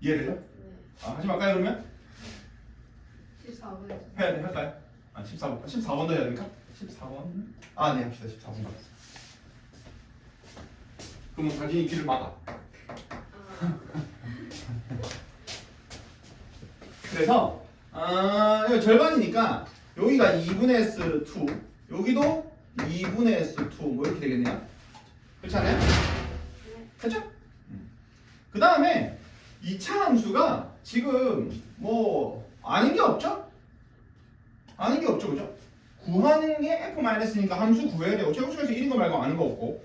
이해되죠? 네. 하지 말까요 그러면? 14번. 해야 돼 할까요? 14번도 해야 됩니까? 14번? 네 합시다 14번 받았어. 그러면 자진이 길을 막아. 그래서 이거 절반이니까 여기가 2분의 S2 여기도 2분의 S2 뭐 이렇게 되겠네요. 그렇지 않아요? 그렇죠? 그 다음에 2차 함수가 지금 뭐 아는 게 없죠? 아는 게 없죠 그죠? 구하는 게 F-니까 함수 구해야 되고 최고식에서 1인 거 말고 아는 거 없고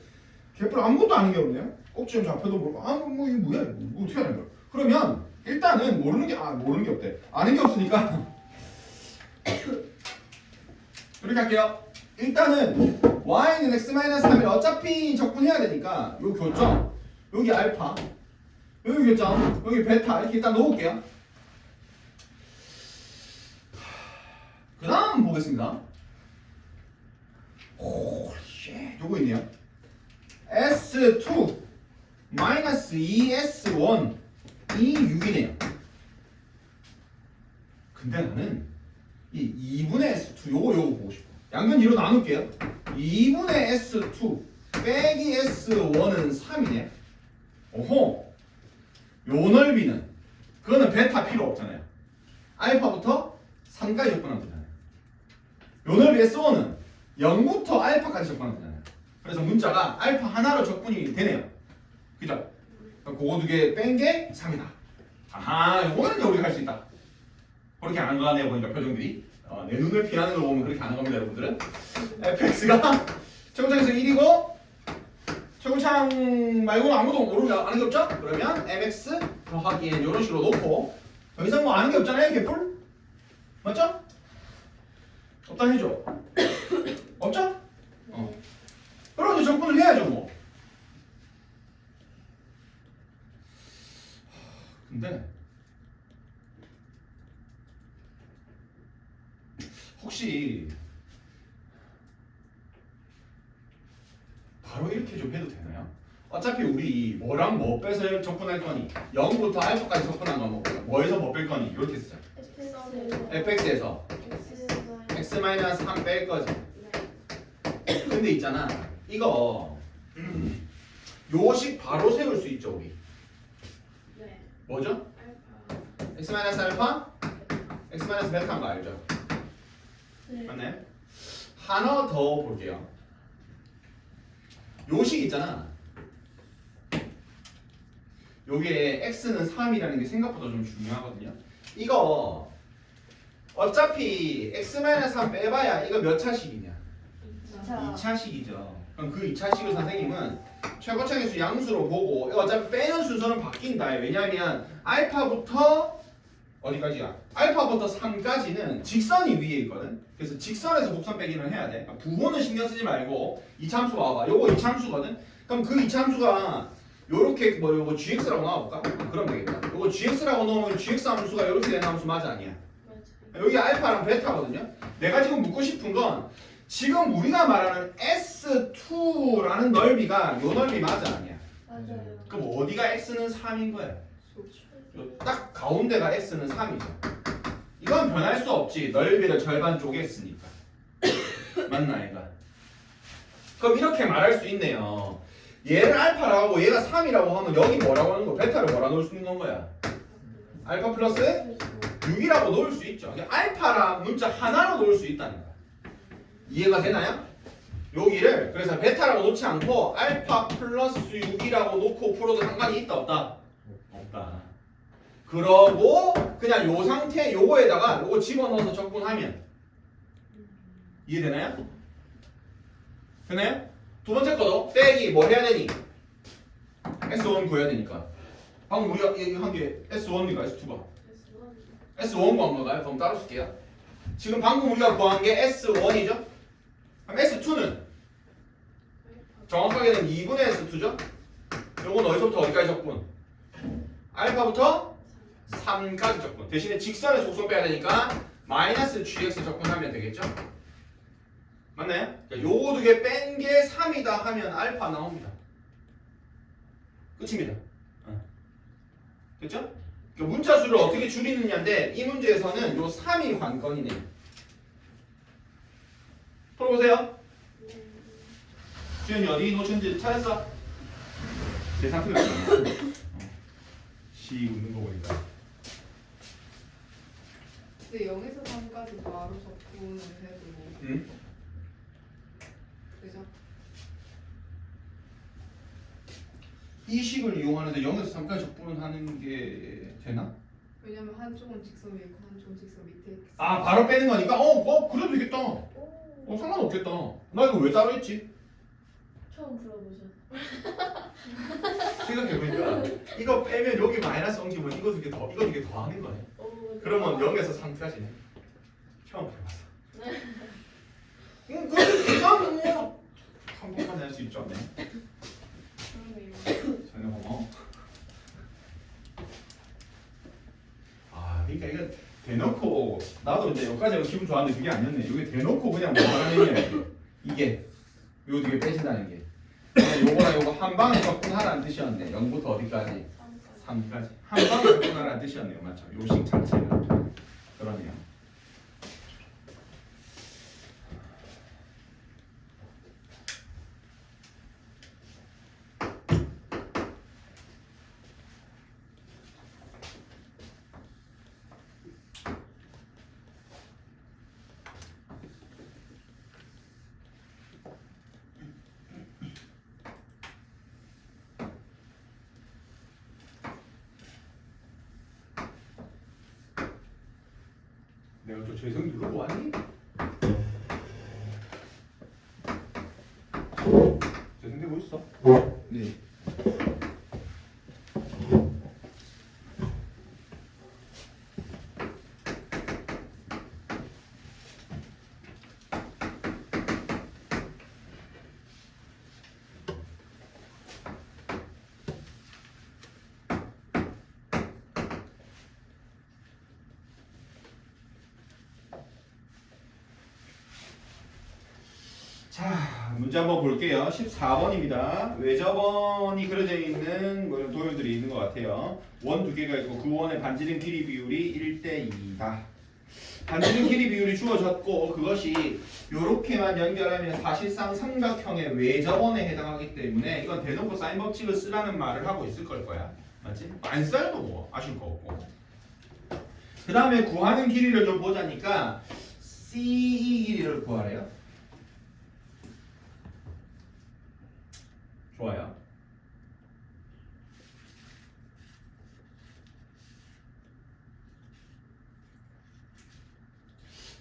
개뿔 아무것도 아는 게 없네요. 꼭지점 좌표도 모르고 뭐 이게 뭐야 이거 뭐 어떻게 하는 거야? 그러면 일단은 모르는 게 없대. 아는 게 없으니까 이렇게 할게요. 일단은 y는 x-3을 어차피 적분해야 되니까 요 교점 여기 알파 여기 교점 여기 베타 이렇게 일단 놓을게요. 그 다음 보겠습니다. 요거 있네요. S2 마이너스 2S1 이 6이네요. 근데 나는 이 2분의 S2 요거 보고 싶어. 양변 2로 나눌게요. 2분의 S2 빼기 S1은 3이네. 오호. 요 넓이는 그거는 베타 필요 없잖아요. 알파부터 3까지 접근하면 되잖아요. 요 넓이 S1은 0부터 알파까지 접근하면 되잖아요. 그래서 문자가 알파 하나로 적분이 되네요. 그죠? 그거 두 개 뺀 게 3이다. 아하, 요거는 이제 우리가 할 수 있다. 그렇게 안 가네요 보니까 표정들이. 내 눈을 피하는 걸 보면 그렇게 안 겁니다 여러분들은. fx가 최고창에서 1이고 최고창 말고는 아무도 모르는 아는 게 없죠? 그러면 mx 더하기 n 이런 식으로 놓고 더 이상 뭐 아는 게 없잖아요 개뿔? 맞죠? 없다 해줘. 없죠? 그럼 이제 적분을 해야죠 뭐. 근데 혹시 바로 이렇게 좀 해도 되나요? 어차피 우리 뭐랑 뭐 빼서 접근할 거니 0부터 알파까지 접근한 거 뭐에서 뭐 뺄 거니 이렇게 쓰자. fx에서 x-3 뺄 거지. 근데 있잖아 이거 요식 바로 세울 수 있죠 우리. 네. 뭐죠? 알파. x-알파 x-베타인 거 알죠? 네. 맞네. 하나 더 볼게요. 요식 있잖아. 요게 x는 3이라는 게 생각보다 좀 중요하거든요. 이거 어차피 x-3 빼봐야 이거 몇 차식이냐? 2차식이죠. 그럼 그 2차식을 선생님은 최고창의 수 양수로 보고 이거 어차피 빼는 순서는 바뀐다. 왜냐하면 알파부터 어디까지야? 알파부터 3까지는 직선이 위에 있거든. 그래서 직선에서 곡선 빼기는 해야 돼. 그러니까 부호는 신경 쓰지 말고 이차함수 봐봐. 요거 이차함수거든. 그럼 그 이차함수가 요렇게 뭐 요거 gx라고 나와볼까? 그럼 되겠다. 요거 gx라고 넣으면 gx 함수가 요렇게 되는 함수 맞아 아니야? 여기 알파랑 베타거든요. 내가 지금 묻고 싶은 건 지금 우리가 말하는 S2라는 넓이가 요 넓이 맞아 아니야? 맞아요. 그럼 어디가 x는 3인 거야? 요 딱 가운데가 x는 3이죠. 이건 변할 수 없지. 넓이를 절반 쪼갰으니까. 맞나 얘가? 그럼 이렇게 말할 수 있네요. 얘를 알파라고 하고 얘가 3이라고 하면 여기 뭐라고 하는 거? 베타를 뭐라 놓을 수 있는 건 거야? 알파 플러스 6이라고 놓을 수 있죠. 알파랑 문자 하나로 놓을 수 있다는 거야. 이해가 되나요? 여기를 그래서 베타라고 놓지 않고 알파 플러스 6이라고 놓고 풀어도 상관이 있다 없다? 없다. 그러고 그냥 요 상태 요거에다가 요거 집어넣어서 적분하면 이해되나요? 되나요? 두 번째 거도 빼기 뭐 해야 되니? S1 구해야 되니까. 방금 우리가 한 게 S1이니까 S2가 S1 구한 건가요? 그럼 따로 쓸게요. 지금 방금 우리가 구한 게 S1이죠? 그럼 S2는 정확하게는 2분의 S2죠? 요건 어디서부터 어디까지 적분? 알파부터 3까지 적분. 대신에 직선의 속성 빼야 되니까 마이너스 gx 적분하면 되겠죠? 맞나요? 그러니까 요거 두 개 뺀 게 3이다 하면 알파 나옵니다. 끝입니다. 됐죠? 그러니까 문자 수를 어떻게 줄이느냐인데 이 문제에서는 요 3이 관건이네요. 풀어보세요. 주연이 어디 놓쳤는지 찾았어? 제 상태가 시 웃는 거 보니까. 근데 0에서 3까지 바로 적분을 해도 응? 그죠? 이 식을 이용하는데 0에서 3까지 적분을 하는 게 되나? 왜냐면 한쪽은 직선 위에 있고 한쪽은 직선 밑에 있고. 아 바로 빼는 거니까 그래도 되겠다. 상관없겠다. 나 이거 왜 따로 했지? 처음 풀어보죠. 생각해보니까 이거 빼면 여기 마이너스 옮기면 이거 두 개 더 하는 거네. 그러면 0에서 3까지네. 처음 해봤어. 그래도 계산은 한 번만 낼 수 있죠. 네. 그러네요. 전혀 고마워. 아 그러니까 이거 대놓고 나도 이제 여기까지 하고 기분 좋았는데 그게 아니었네. 여기 대놓고 그냥 뭐 하라는 얘기야. 이게 요 두 개 빼신다는 게. 요거랑 요거 한 방에 적분하라는 뜻이었네. 0부터 어디까지? 3까지. 한 방에 적분하라는 뜻이었네요. 맞죠? 요식 자체가. 그러네요. 내가 또 재성 누르고 왔니? 재성되고 있어? 네. 자, 문제 한번 볼게요. 14번입니다. 외접원이 그려져 있는 뭐 이런 도형들이 있는 것 같아요. 원 두 개가 있고 그 원의 반지름 길이 비율이 1대 2다. 반지름 길이 비율이 주어졌고 그것이 이렇게만 연결하면 사실상 삼각형의 외접원에 해당하기 때문에 이건 대놓고 사인 법칙을 쓰라는 말을 하고 있을 걸 거야. 맞지? 안 써도 뭐 아쉬울 거 없고. 그 다음에 구하는 길이를 좀 보자니까 CE 길이를 구하래요. 좋아요.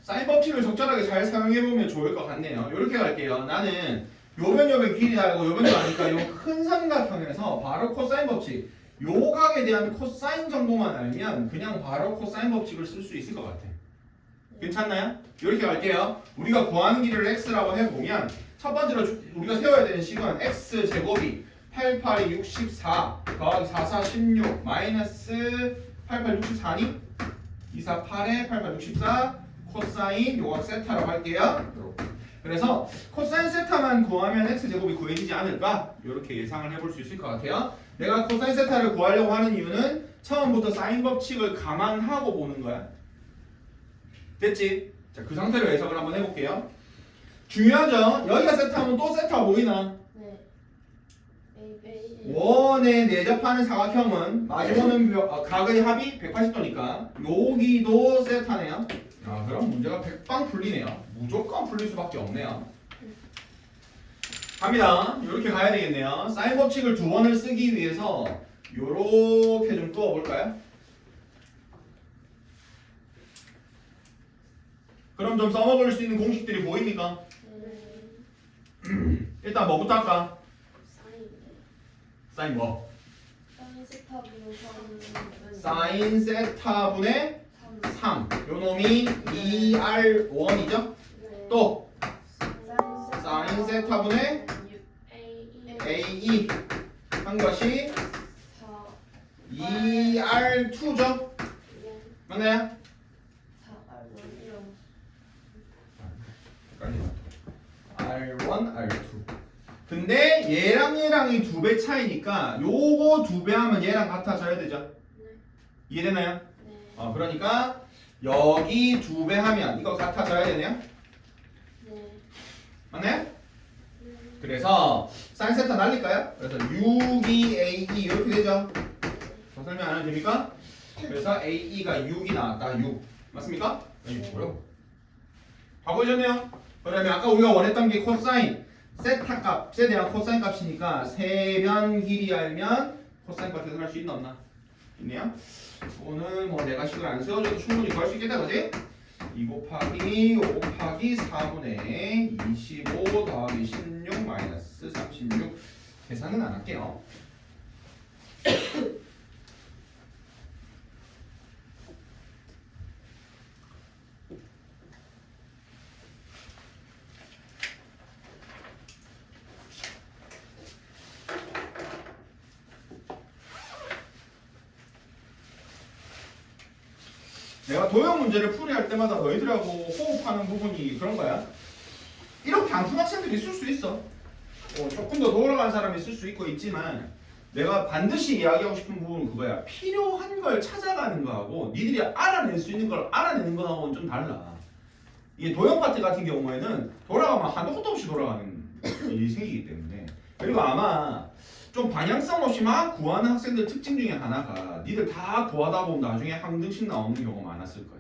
사인 법칙을 적절하게 잘 사용해보면 좋을 것 같네요. 이렇게 갈게요. 나는 요변 길이 알고 요변 아니까 요 큰 삼각형에서 바로 코사인 법칙 요 각에 대한 코사인 정보만 알면 그냥 바로 코사인 법칙을 쓸 수 있을 것 같아. 괜찮나요? 이렇게 갈게요. 우리가 구하는 길이를 x라고 해보면 첫 번째로 우리가 세워야 되는 식은 x제곱이 88이 64 더하기 44 16 마이너스 88 64니? 248에 88 64 코사인 요각 세타라고 할게요. 그래서 코사인 세타만 구하면 x제곱이 구해지지 않을까? 이렇게 예상을 해볼 수 있을 것 같아요. 내가 코사인 세타를 구하려고 하는 이유는 처음부터 사인 법칙을 감안하고 보는 거야. 됐지? 자, 그 상태로 해석을 한번 해볼게요. 중요하죠? 여기가 세타면 또 세타 보이나? 네. 원에 내접하는 사각형은 마주보는 각의 합이 180도니까 여기도 세타네요. 아, 그럼 문제가 100방 풀리네요. 무조건 풀릴 수밖에 없네요. 갑니다. 이렇게 가야 되겠네요. 사인 법칙을 두 번을 쓰기 위해서 이렇게 좀 끄어볼까요? 그럼 좀 써먹을 수 있는 공식들이 보입니까? 일단 뭐부터 할까? 사인 뭐? 사인 세타분의 3. 요 놈이 2R1이죠? 또 사인 세타분의 AE 한 것이 2R2죠? 맞나요? R1, R2. 근데 얘랑 얘랑이 2배 차이니까 요거 2배 하면 얘랑 같아져야 되죠? 이해되나요? 네. 그러니까 여기 2배 하면 이거 같아져야 되네요. 네. 맞나요? 그래서 사인 세타 날릴까요? 그래서 6EAE 이렇게 되죠. 더 설명 안 해도 됩니까? 그래서 AE가 6이 나왔다. 6 맞습니까? 6 뭐요? 다 보이셨네요? 그다음에 아까 우리가 원했던 게 코사인 세타 값에 대한 코사인 값이니까 세변 길이 알면 코사인 값 계산할 수 있나 없나? 있네요. 오늘 뭐 내가 식을 안 세워줘도 충분히 구할 수 있겠다 그지? 2 곱하기 5 곱하기 4분의 25 더하기 16 마이너스 36 계산은 안 할게요. 내가 도형 문제를 풀이할 때마다 너희들하고 호흡하는 부분이 그런 거야. 이렇게 안 푼 학생들이 있을 수 있어. 조금 더 돌아간 사람이 있을 수 있고 있지만 내가 반드시 이야기하고 싶은 부분은 그거야. 필요한 걸 찾아가는 거하고 니들이 알아낼 수 있는 걸 알아내는 거하고는 좀 달라. 이게 도형 파트 같은 경우에는 돌아가면 한도 끝도 없이 돌아가는 일이 생기기 때문에 그리고 아마 좀 방향성 없이 막 구하는 학생들 특징 중에 하나가 니들 다 구하다 보면 나중에 항등식 나오는 경우가 많았을 거야.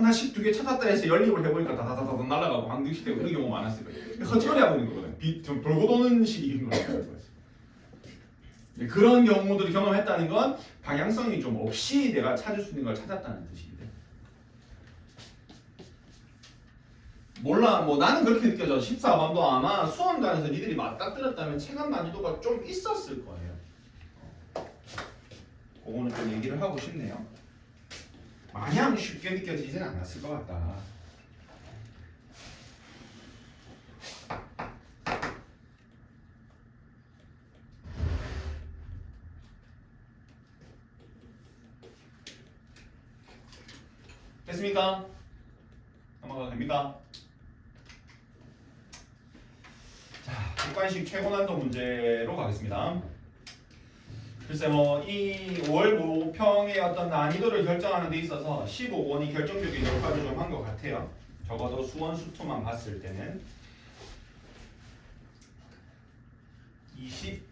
나 10 2개 찾았다 해서 연립을 해보니까 다다다다 날아가고 항등식 되고 그런 경우가 많았을 거야. 허처리 하고 있는 거거든. 좀 돌고 도는 식인 거라는 거지. 그런 경우들을 경험했다는 건 방향성이 좀 없이 내가 찾을 수 있는 걸 찾았다는 뜻인데. 몰라, 뭐 나는 그렇게 느껴져. 14번도 아마 수험단에서 니들이 맞닥뜨렸다면 체감 난이도가 좀 있었을 거예요. 그거는 좀 얘기를 하고 싶네요. 마냥 쉽게 느껴지진 않았을 것 같다. 됐습니까? 넘어가도 됩니까? 자, 객관식 최고난도 문제로 가겠습니다. 글쎄 이 5월 모평의 어떤 난이도를 결정하는 데 있어서 15번이 결정적인 역할을 좀 한 것 같아요. 적어도 수원 수투만 봤을 때는 21,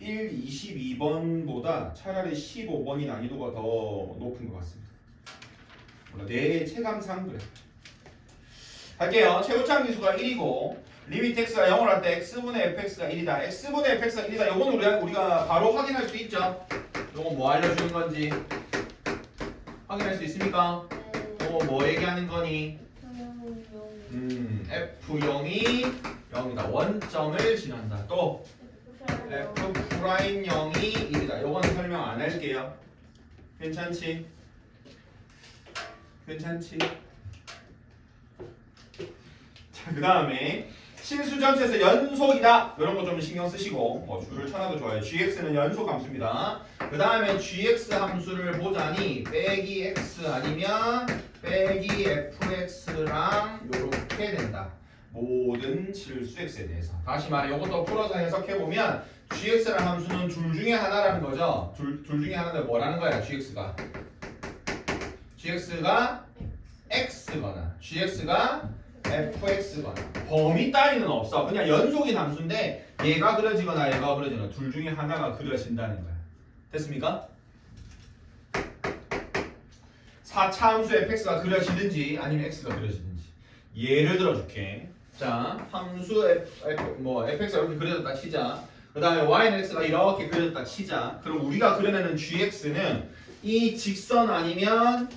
22번보다 차라리 15번이 난이도가 더 높은 것 같습니다. 몰라, 내 체감상 그래. 갈게요. 최고차 기수가 1이고 리미트 x가 0을 할 때 x분의 fx가 1이다. x분의 fx가 1이다. 요거는 우리가 바로 확인할 수 있죠. 요거 뭐 알려주는 건지 확인할 수 있습니까? 요거 뭐 얘기하는 거니? f0이 0이다. 원점을 지난다. 또 f'0이 1이다. 요거는 설명 안 할게요. 괜찮지? 괜찮지? 자, 그 다음에 실수 전체에서 연속이다. 이런 거 좀 신경 쓰시고 줄을 쳐놔도 좋아요. gx는 연속 함수입니다. 그 다음에 gx 함수를 보자니 빼기 x 아니면 빼기 fx랑 요렇게 된다. 모든 실수 x에 대해서. 다시 말해 이것도 풀어서 해석해보면 gx라는 함수는 둘 중에 하나라는 거죠. 둘 중에 하나는 뭐라는 거야 gx가 x거나 gx가 fx거나 범위 따위는 없어. 그냥 연속인 함수인데 얘가 그려지거나 얘가 그려지거나 둘 중에 하나가 그려진다는 거야. 됐습니까? 4차 함수 fx가 그려지든지 아니면 x가 그려지든지. 예를 들어줄게. 자, 함수 fx가 이렇게 그려졌다 치자. 그 다음에 y는 x가 이렇게 그려졌다 치자. 그럼 우리가 그려내는 gx는 이 직선 아니면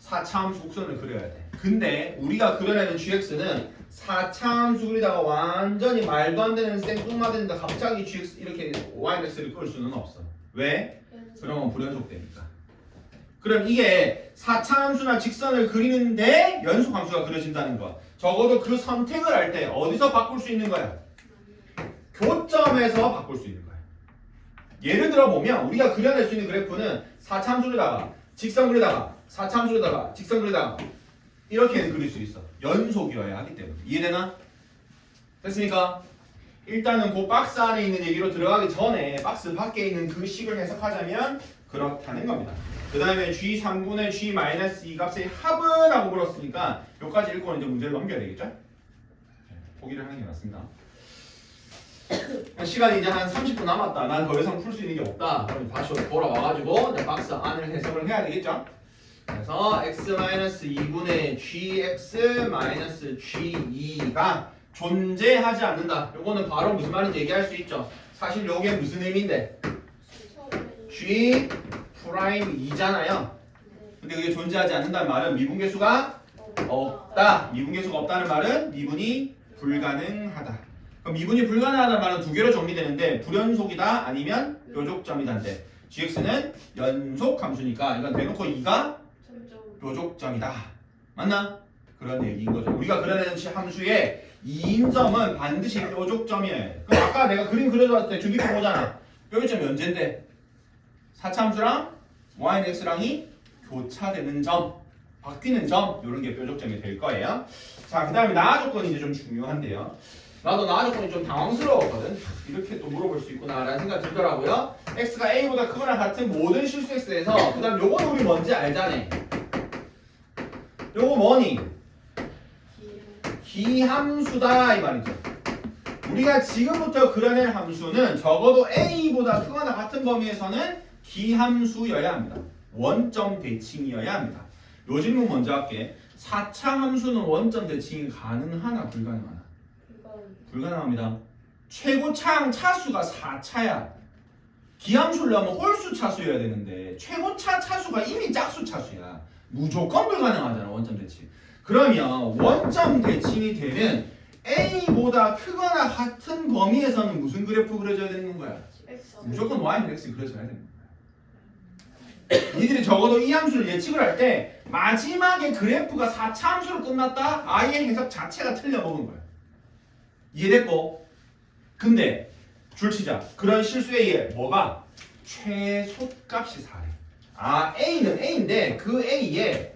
4차 함수 곡선을 그려야 돼. 근데 우리가 그려내는 gx는 4차 함수 그리다가 완전히 말도 안 되는 생뚱맞은데 갑자기 gx 이렇게 yx를 그릴 수는 없어. 왜? 그러면 불연속되니까. 그럼 이게 4차 함수나 직선을 그리는데 연속 함수가 그려진다는 거. 적어도 그 선택을 할 때 어디서 바꿀 수 있는 거야? 교점에서 바꿀 수 있는 거야. 예를 들어 보면 우리가 그려낼 수 있는 그래프는 4차 함수에다가 직선 그리다가 4차 함수에다가 직선 그리다가 이렇게 그릴 수 있어. 연속이어야 하기 때문에. 이해되나? 됐습니까? 일단은 그 박스 안에 있는 얘기로 들어가기 전에 박스 밖에 있는 그 식을 해석하자면 그렇다는 겁니다. 그 다음에 g 3분의 g 마이너스 2 값의 합은 하고 물었으니까 여기까지 읽고는 이제 문제를 넘겨야 되겠죠? 포기를 하는 게 맞습니다. 시간이 이제 한 30분 남았다. 난 더 이상 풀 수 있는 게 없다. 그럼 다시 돌아와가지고 이제 박스 안을 해석을 해야 되겠죠? 그래서 x-2분의 gx-g2가 존재하지 않는다. 요거는 바로 무슨 말인지 얘기할 수 있죠. 사실 요게 무슨 의미인데 g 프라임 2잖아요. 근데 그게 존재하지 않는다는 말은 미분계수가 없다. 미분계수가 없다는 말은 미분이 불가능하다. 그럼 미분이 불가능하다는 말은 두 개로 정리되는데 불연속이다 아니면 뾰족점이다인데 gx는 연속 함수니까 이건 대놓고 2가 뾰족점이다. 맞나? 그런 얘기인 거죠. 우리가 그려내는 함수의 2인점은 반드시 뾰족점이에요. 그럼 아까 내가 그림 그려줬을 때 주기표 보잖아. 뾰족점이 언제인데? 4차함수랑 yx랑이 교차되는 점, 바뀌는 점 이런 게 뾰족점이 될 거예요. 자, 그 다음에 나아 조건이 이제 좀 중요한데요. 나도 나아 조건이 좀 당황스러웠거든. 이렇게 또 물어볼 수 있구나라는 생각 들더라고요. x가 a보다 크거나 같은 모든 실수 x에서 그 다음 요거는 우리 뭔지 알자네. 요거 뭐니? 기함수다 이 말이죠. 우리가 지금부터 그려낼 함수는 적어도 a보다 크거나 같은 범위에서는 기함수여야 합니다. 원점 대칭이어야 합니다. 요 질문 먼저 할게. 4차 함수는 원점 대칭이 가능하나 불가능하나? 불가능합니다. 최고차항 차수가 4차야. 기함수를 넣으면 홀수 차수여야 되는데 최고차 차수가 이미 짝수 차수야. 무조건 불가능하잖아 원점 대칭. 그러면 원점 대칭이 되는 a보다 크거나 같은 범위에서는 무슨 그래프 그려져야 되는 거야? 무조건 y는 x 그려져야 되는 거야. 니들이 적어도 이 함수를 예측을 할 때 마지막에 그래프가 4차 함수로 끝났다? 아예 해석 자체가 틀려먹은 거야. 이해됐고? 근데 줄치자 그런 실수에 의해 뭐가? 최소값이 4래. 아 a는 a인데 그 a에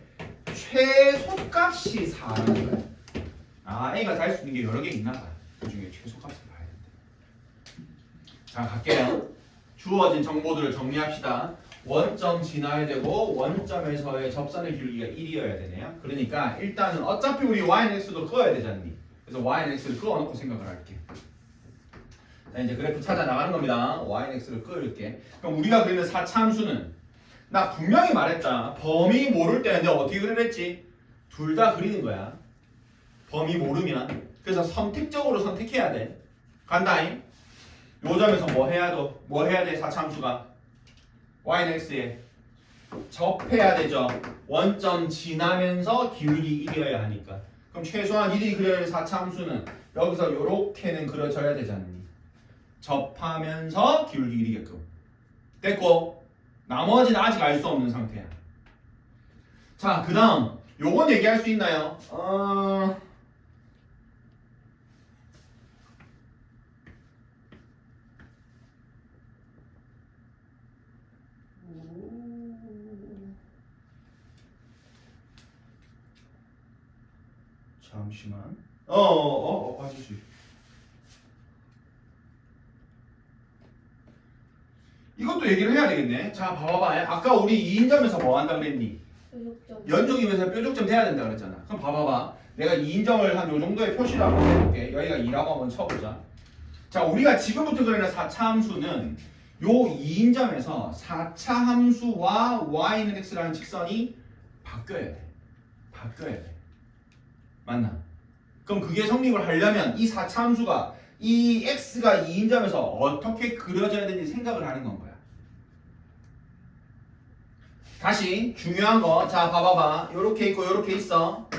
최소값이 4라는 거야. 아 a가 달 수 있는 게 여러 개 있나 봐. 그 중에 최소값을 봐야 된다. 자 갈게요. 주어진 정보들을 정리합시다. 원점 지나야 되고 원점에서의 접선의 길이가 1이어야 되네요. 그러니까 일단은 어차피 우리 y는 x도 그어야 되잖니. 그래서 y는 x를 그어놓고 생각을 할게. 자 이제 그래프 찾아 나가는 겁니다. y는 x를 그을게. 그럼 우리가 그리는 4차 함수는 나 분명히 말했다. 범위 모를 때는 내가 어떻게 그리랬지? 둘 다 그리는 거야. 범위 모르면. 그래서 선택적으로 선택해야 돼. 간다잉. 요 점에서 뭐 해야 돼? 4차 함수가 y는 x에 접해야 되죠. 원점 지나면서 기울기 1이어야 하니까. 그럼 최소한 이들이 그려야 할 4차 함수는 여기서 요렇게는 그려져야 되지 않니? 접하면서 기울기 1이게끔. 됐고 나머지는 아직 알 수 없는 상태야. 자, 그 다음 요건 얘기할 수 있나요? 잠시만. 아저씨. 이것도 얘기를 해야 되겠네. 자, 봐봐봐. 아까 우리 2인점에서 뭐 한다 그랬니? 연속이면서 뾰족점 돼야 된다 그랬잖아. 그럼 봐봐봐. 내가 2인점을 한 요 정도의 표시를 한번 해볼게. 여기가 2라고 한번 쳐보자. 자, 우리가 지금부터 그리는 4차 함수는 요 2인점에서 4차 함수와 y는 x라는 직선이 바뀌어야 돼. 바뀌어야 돼. 맞나? 그럼 그게 성립을 하려면 이 4차 함수가 이 x가 2인점에서 어떻게 그려져야 되는지 생각을 하는 건 거야. 다시 중요한 거. 자, 봐봐봐. 요렇게 있고 요렇게 있어.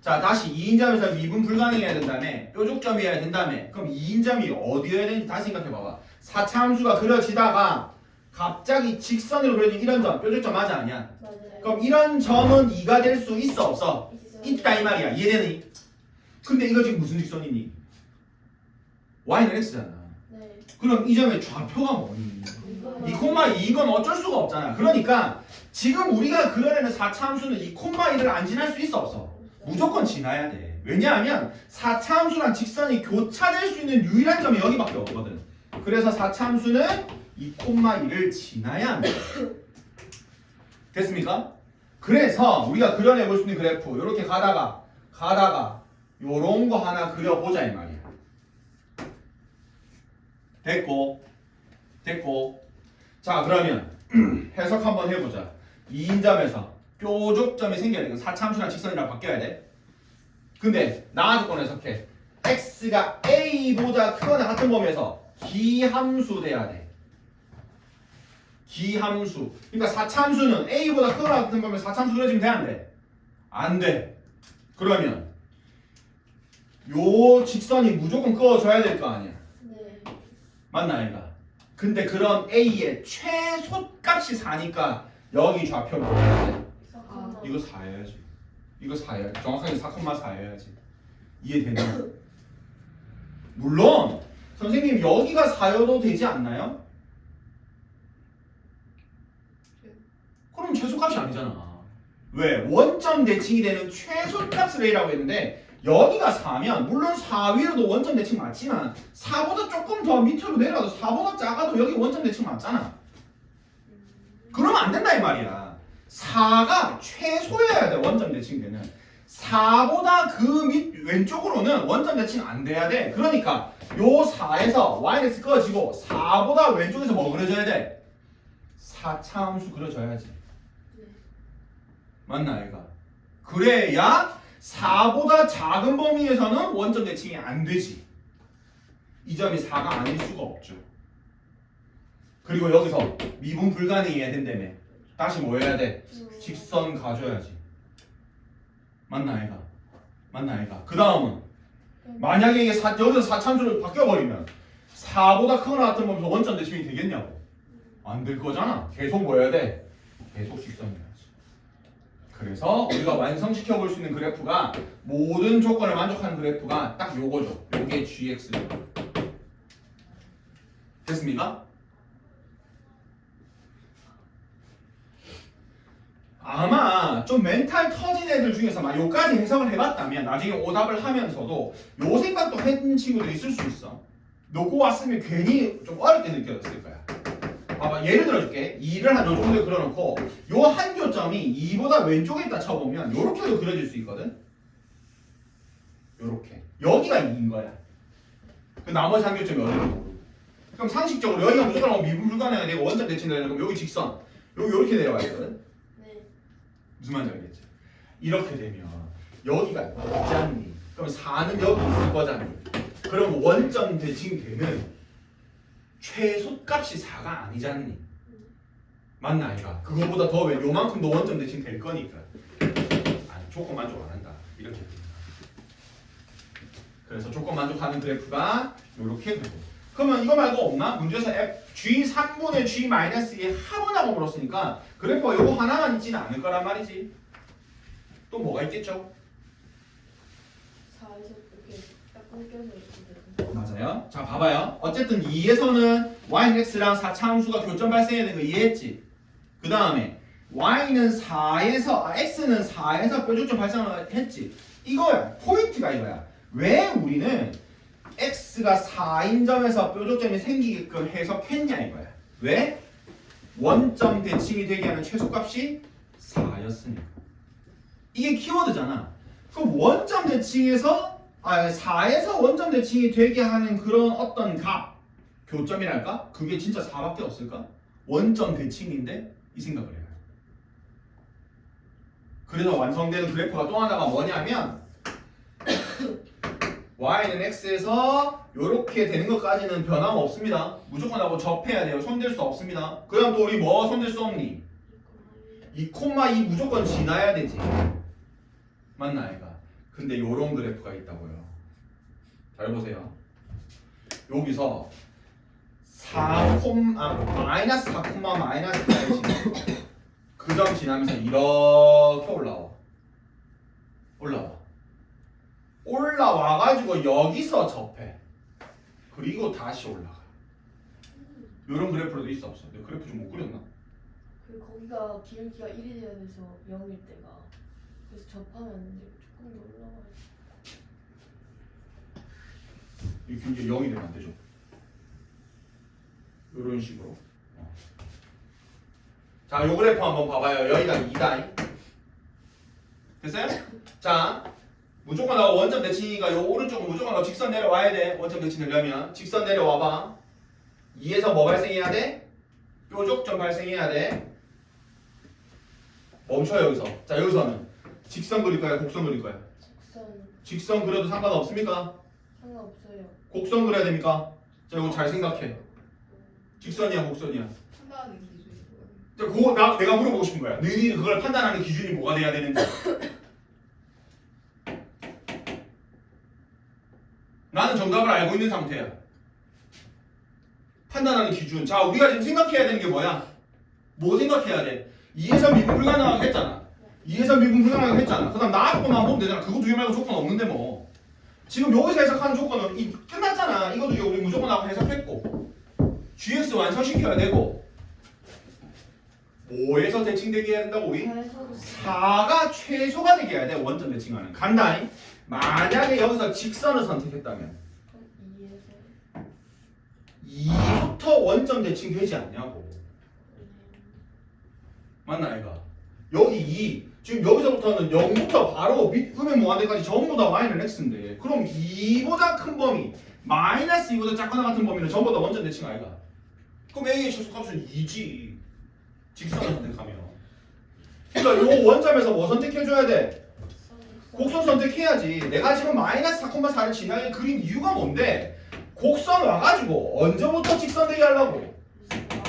자, 다시 2인점에서 미분 불가능해야 된다며. 뾰족점이어야 된다며. 그럼 2인점이 어디여야 되는지 다시 생각해봐봐. 4차 함수가 그려지다가 갑자기 직선으로 그려진 이런 점, 뾰족점 맞아 아니야? 맞아요. 그럼 이런 점은 2가 될 수 있어 없어? 있다 이 말이야. 이해되니? 근데 이거 지금 무슨 직선이니? y는 x잖아. 네. 그럼 이 점의 좌표가 뭐니? 2,2 이건 어쩔 수가 없잖아. 그러니까 지금 우리가 그려내는 4차 함수는 2,2를 안 지날 수 있어 없어? 무조건 지나야 돼. 왜냐하면 4차 함수랑 직선이 교차될 수 있는 유일한 점이 여기밖에 없거든. 그래서 4차 함수는 2,2를 지나야 합니다. 됐습니까? 그래서 우리가 그려내볼 수 있는 그래프 이렇게 가다가 요런 거 하나 그려보자 이 말이야. 됐고 자 그러면 해석 한번 해보자. 2인점에서 뾰족점이 생겨야 돼. 사참수랑 직선이랑 바뀌어야 돼. 근데 나와 조건 해석해. x가 a보다 크거나 같은 범위에서 기함수 돼야 돼. 기함수. 그러니까 사참수는 a보다 크거나 같은 범위에서 사참수 그려지면 돼 안 돼? 안 돼. 그러면 요 직선이 무조건 그어져야 될 거 아니야. 네. 맞나 아닌가? 근데 그런 a의 최소값이 4니까 여기 좌표를 보여야 돼. 아, 이거 4여야지. 이거 4야. 정확하게 4,4여야지. 이해되나? 물론 선생님 여기가 4여도 되지 않나요? 그럼 최소값이 아니잖아. 왜? 원점 대칭이 되는 최소값을 A라고 했는데 여기가 4면 물론 4 위로도 원점 대칭 맞지만 4보다 조금 더 밑으로 내려가도 4보다 작아도 여기 원점 대칭 맞잖아. 그러면 안 된다 이 말이야. 4가 최소여야 돼. 원점 대칭되는 4보다 그 밑 왼쪽으로는 원점 대칭 안 돼야 돼. 그러니까 요 4에서 yx 꺼지고 4보다 왼쪽에서 뭐 그려져야 돼? 4차함수 그려져야지. 맞나 아이가? 그래야 4보다 작은 범위에서는 원점 대칭이 안 되지. 이 점이 4가 아닐 수가 없죠. 그리고 여기서 미분 불가능해야 된다며. 다시 뭐 해야 돼? 직선 가져야지. 맞나 아이가? 맞나 아이가? 그 다음은 만약에 이게 여기서 4참수를 바뀌어버리면 4보다 크거나 같은 범위에서 원점 대칭이 되겠냐고. 안 될 거잖아. 계속 뭐 해야 돼? 계속 직선해야지. 그래서 우리가 완성시켜 볼 수 있는 그래프가 모든 조건을 만족하는 그래프가 딱 요거죠. 요게 gx죠. 됐습니까? 아마 좀 멘탈 터진 애들 중에서 막 요까지 해석을 해봤다면 나중에 오답을 하면서도 요 생각도 했던 친구도 있을 수 있어. 놓고 왔으면 괜히 좀 어렵게 느껴졌을 거야. 봐봐, 예를 들어줄게. 2를 한 요 정도에 그려놓고 요 한 교점이 2보다 왼쪽에 있다 쳐보면 요렇게도 그려질 수 있거든. 요렇게 여기가 2인 거야. 그 나머지 한 교점이 어디로 모르고. 그럼 상식적으로 여기가 무조건 미분 불가능하게 되고 원점 대칭되는 그럼 여기 직선 요렇게 내려와야 되거든. 네. 무슨 말인지 알겠지? 이렇게 되면 여기가 있잖니. 그럼 4는 여기 있을 거잖니. 그럼 원점 대칭되는 최소값이 4가 아니잖니. 맞나 아이가? 그거보다 더 왜 요만큼 더 원점 대칭 될 거니까. 아니, 조건 만족 안 한다. 이렇게 됩니다. 그래서 조건 만족하는 그래프가 이렇게 되고. 그러면 이거 말고 없나? 문제에서 g 3분의 g 마이너스 2의 합원하고 물었으니까 그래프가 요거 하나만 있지는 않을 거란 말이지. 또 뭐가 있겠죠? 4에서 이렇게 딱 끊겨서 있거든요. 맞아요. 자 봐봐요. 어쨌든 2에서는 y는 x랑 4차 함수가 교점 발생해야 되는 거 이해했지? 그 다음에 y는 4에서 x는 4에서 뾰족점 발생을 했지. 이거야. 포인트가 이거야. 왜 우리는 x가 4인 점에서 뾰족점이 생기게끔 해석했냐 이거야. 왜? 원점 대칭이 되게 하는 최소값이 4였으니까. 이게 키워드잖아. 그럼 원점 대칭에서 4에서 원점 대칭이 되게 하는 그런 어떤 값, 교점이랄까? 그게 진짜 4밖에 없을까? 원점 대칭인데 이 생각을 해요. 그래서 완성되는 그래프가 또 하나가 뭐냐면 y는 x에서 이렇게 되는 것까지는 변함없습니다. 무조건 하고 접해야 돼요. 손댈 수 없습니다. 그 다음 또 우리 뭐 손댈 수 없니? 2,2 무조건 지나야 되지. 맞나 아이가? 근데 요런 그래프가 있다고요. 잘 보세요. 여기서 마이너스 4, 마이너스 4를 지나 그 점 지나면서 이렇게 올라와가지고 여기서 접해. 그리고 다시 올라가. 요런 그래프로도 있어 없어? 내가 그래프 좀 못 그렸나? 그 거기가 기울기가 1이 돼야 돼서 0일 때가 그래서 접하면 안 돼. 조금 더 올라가야 돼. 이 기울기 0이 되면 안 되죠. 요런 식으로. 자, 요 그래프 한번 봐봐요. 여기가 2다. 됐어요? 자, 무조건 나고 원점 대칭이니까 요 오른쪽은 무조건 나고 직선 내려와야 돼. 원점 대칭 되려면 직선 내려와봐. 2에서 뭐 발생해야 돼? 뾰족점 발생해야 돼. 멈춰 여기서. 자, 여기서는 직선 그릴 거야, 곡선 그릴 거야? 직선 직선 그려도 상관없습니까? 상관없어요. 곡선 그려야 됩니까? 자, 이거 잘 생각해. 직선이야, 곡선이야? 판단하는 기준이 뭐예요? 자, 그거 내가 물어보고 싶은 거야. 너희들이 그걸 판단하는 기준이 뭐가 돼야 되는지. 나는 정답을 알고 있는 상태야. 판단하는 기준. 자, 우리가 지금 생각해야 되는 게 뭐야? 뭐 생각해야 돼? 2에서 미분 불가능하게 했잖아. 2에서 미분 불가능하게 했잖아. 그 다음 나하고 것만 보면 되잖아. 그거 두 개 말고 조건 없는데 뭐. 지금 여기서 해석하는 조건은 끝났잖아. 이거 두 개 우리 무조건 하고 해석했고. GX 완성시켜야 되고. 5에서 대칭되게 해야 된다고 우리? 4가 최소가 되게 해야 돼. 원점 대칭하는. 간다잉. 만약에 여기서 직선을 선택했다면 2부터 원점 대칭 되지 않냐고. 맞나 이거? 여기 2 지금 여기서부터는 0부터 바로 밑 흠의 무한대까지 전부 다 y는 x인데 그럼 2보다 큰 범위 마이너스 2보다 작거나 같은 범위는 전부 다 원점 대칭 아이가? 그럼 a의 최소값은 2지. 직선을 선택하면. 그러니까 요 원점에서 뭐 선택해줘야 돼? 곡선 선택해야지. 내가 지금 마이너스 4,4를 진하게 그린 이유가 뭔데? 곡선 와가지고 언제부터 직선되게 하려고?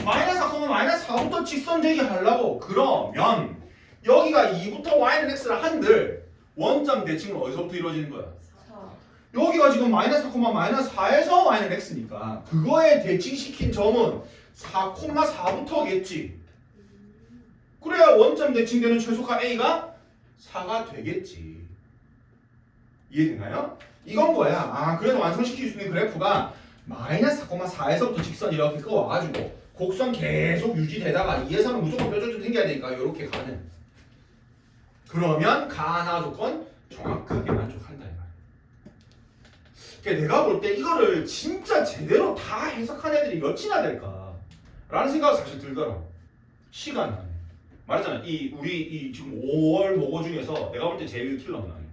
마이너스 4,-4부터 직선되게 하려고. 그러면 여기가 2부터 y는 x를 한들 원점 대칭은 어디서부터 이루어지는 거야? 4. 여기가 지금 마이너스 4,-4에서 y는 x니까 그거에 대칭시킨 점은 4,4부터겠지. 그래야 원점 대칭되는 최소값 a가 4가 되겠지. 이해되나요? 이건 뭐야? 아, 그래서 완성시킬 수 있는 그래프가 마이너스 4,4에서부터 직선 이렇게 끌어와가지고 곡선 계속 유지되다가 2에서는 무조건 뾰족점 생겨야 되니까 이렇게 가는. 그러면 가나 조건 정확하게 만족한다 이 말이야. 그러니까 내가 볼 때 이거를 진짜 제대로 다 해석한 애들이 몇이나 될까? 라는 생각이 사실 들더라. 시간 안에. 말했잖아. 우리 이 지금 5월 모고 중에서 내가 볼 때 제일 킬러는 아니야.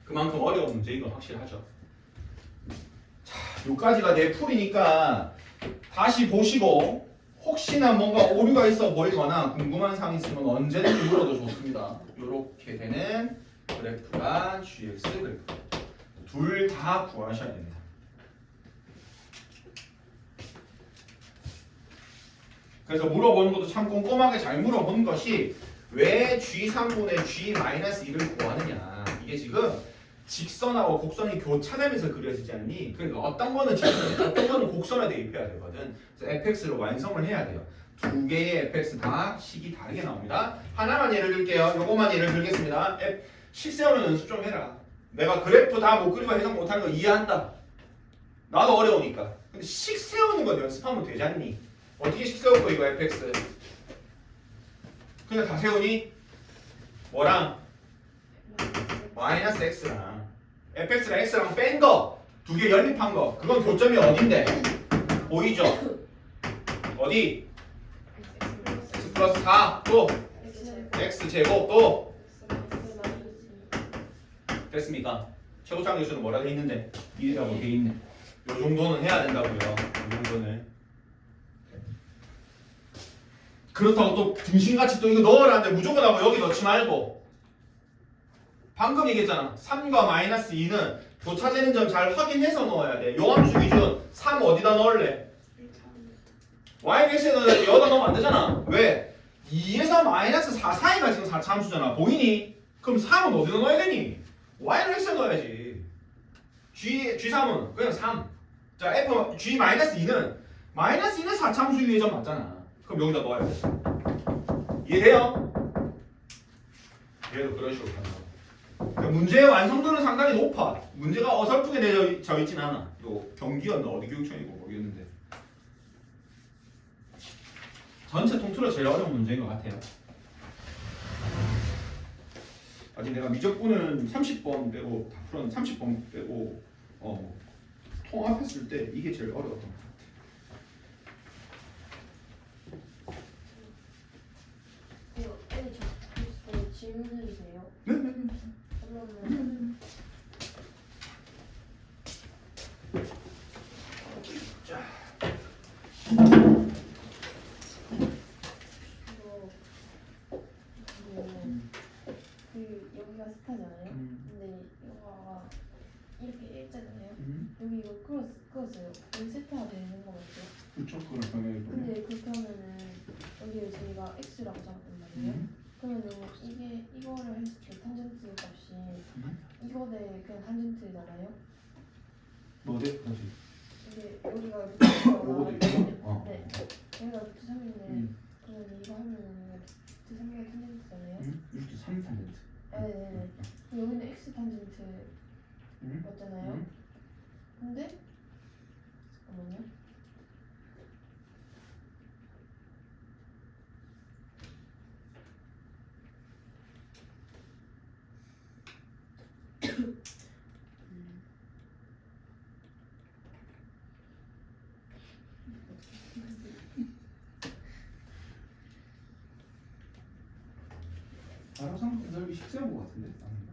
그만큼 어려운 문제인 건 확실하죠. 자, 여기까지가 내 풀이니까 다시 보시고 혹시나 뭔가 오류가 있어 보이거나 궁금한 사항 있으면 언제든지 물어도 좋습니다. 이렇게 되는 그래프가 GX 그래프. 둘 다 구하셔야 됩니다. 그래서 물어보는 것도 참 꼼꼼하게 잘 물어본 것이 왜 G3분의 G-2를 구하느냐. 이게 지금 직선하고 곡선이 교차되면서 그려지지 않니? 그러니까 어떤 거는 직선에 어떤 거는 곡선에 대입해야 되거든. 그래서 fx를 완성을 해야 돼요. 두 개의 fx 다 식이 다르게 나옵니다. 하나만 예를 들게요. 요거만 예를 들겠습니다. 식 세우는 연습 좀 해라. 내가 그래프 다 못 그리고 해석 못하는 거 이해한다. 나도 어려우니까. 근데 식 세우는 거 연습하면 되지 않니? 어떻게 식 세울 거 이거 fx? 그냥 다 세우니? 뭐랑? 마이너스 x랑 fx랑 x랑 뺀 거 두 개 연립한 거 그건 교점이 어딘데? 보이죠? 어디? x 플러스 4 또 x 제곱 또 됐습니까? 최고창 교수는 뭐라 돼 있는데? 1이라고 돼 있네. 요 정도는 해야 된다고요. 요 정도는. 그렇다고 또 등신같이 또 이거 넣으라는데 무조건 하고 여기 넣지 말고. 방금 얘기했잖아. 3과 마이너스 2는 교차되는 점 잘 확인해서 넣어야 돼. 요함수 기준 3 어디다 넣을래? y는 x에 넣어야지. 여기다 넣으면 안 되잖아. 왜? 2에서 마이너스 4 사이가 지금 4차 함수잖아. 보이니? 그럼 3은 어디다 넣어야 되니? y는 x에 넣어야지. G3은 그냥 3. 자, G-2는 마이너스 2는 4차 함수 위의 점 맞잖아. 그럼 여기다 넣어야 돼. 이해돼요? 얘도 그런 식으로 가는 거야. 그러니까 문제의 완성도는 상당히 높아. 문제가 어설프게 되어 있진 않아. 요 경기였나 어디 교육청이고 모르겠는데 전체 통틀어 제일 어려운 문제인 것 같아요. 아직 내가 미적분은 30번 빼고 다 풀었는데 30번 빼고 통합했을 때 이게 제일 어려웠던 것 같아. 질문 해주세요. 네. 그러면 그 여기가 스타잖아요. 근데 이거가 이렇게 일자잖아요. 여기 이거 끌었어요. 여기 세타가 되는 거 맞죠? 그쵸, 그런 방향이 보면. 근데 그렇게 하면은 여기를 저희가 x라고 잡았단 말이에요. 그러면은 이거를 했을 때 탄젠트 값이 이거 대 그냥 탄젠트잖아요. 뭐 돼? 다시. 이게 여기가 요거 돼, 이거? 네. 여기가 루트 3인데 그러면 이거 하면은 루트 3개가 탄젠트잖아요. 이렇게 3 탄젠트. 네네네. 여기는 x 탄젠트 맞잖아요. 근데 잠깐만요. 알아서 넓이 식세운 것 같은데? 아닌가?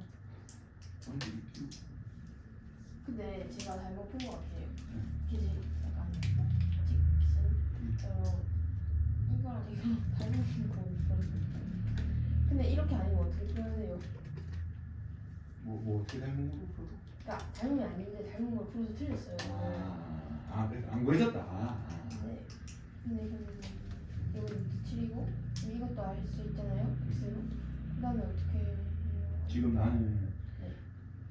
근데 제가 잘못 본 것 같아요. 네. 기지 약간 직선 이거랑 이거랑 잘못 본거 있거든요. 근데 이렇게 아니면 어떻게 표현해요? 뭐 어떻게 닮은 거로 풀어도? 그러니까 닮은 게 아닌데 닮은 걸 풀어서 틀렸어요. 그래 안 구해졌다. 네. 근데 여기 루트 7이고 이것도 알 수 있잖아요. x로. 그다음에 어떻게 해요? 지금 나는 네.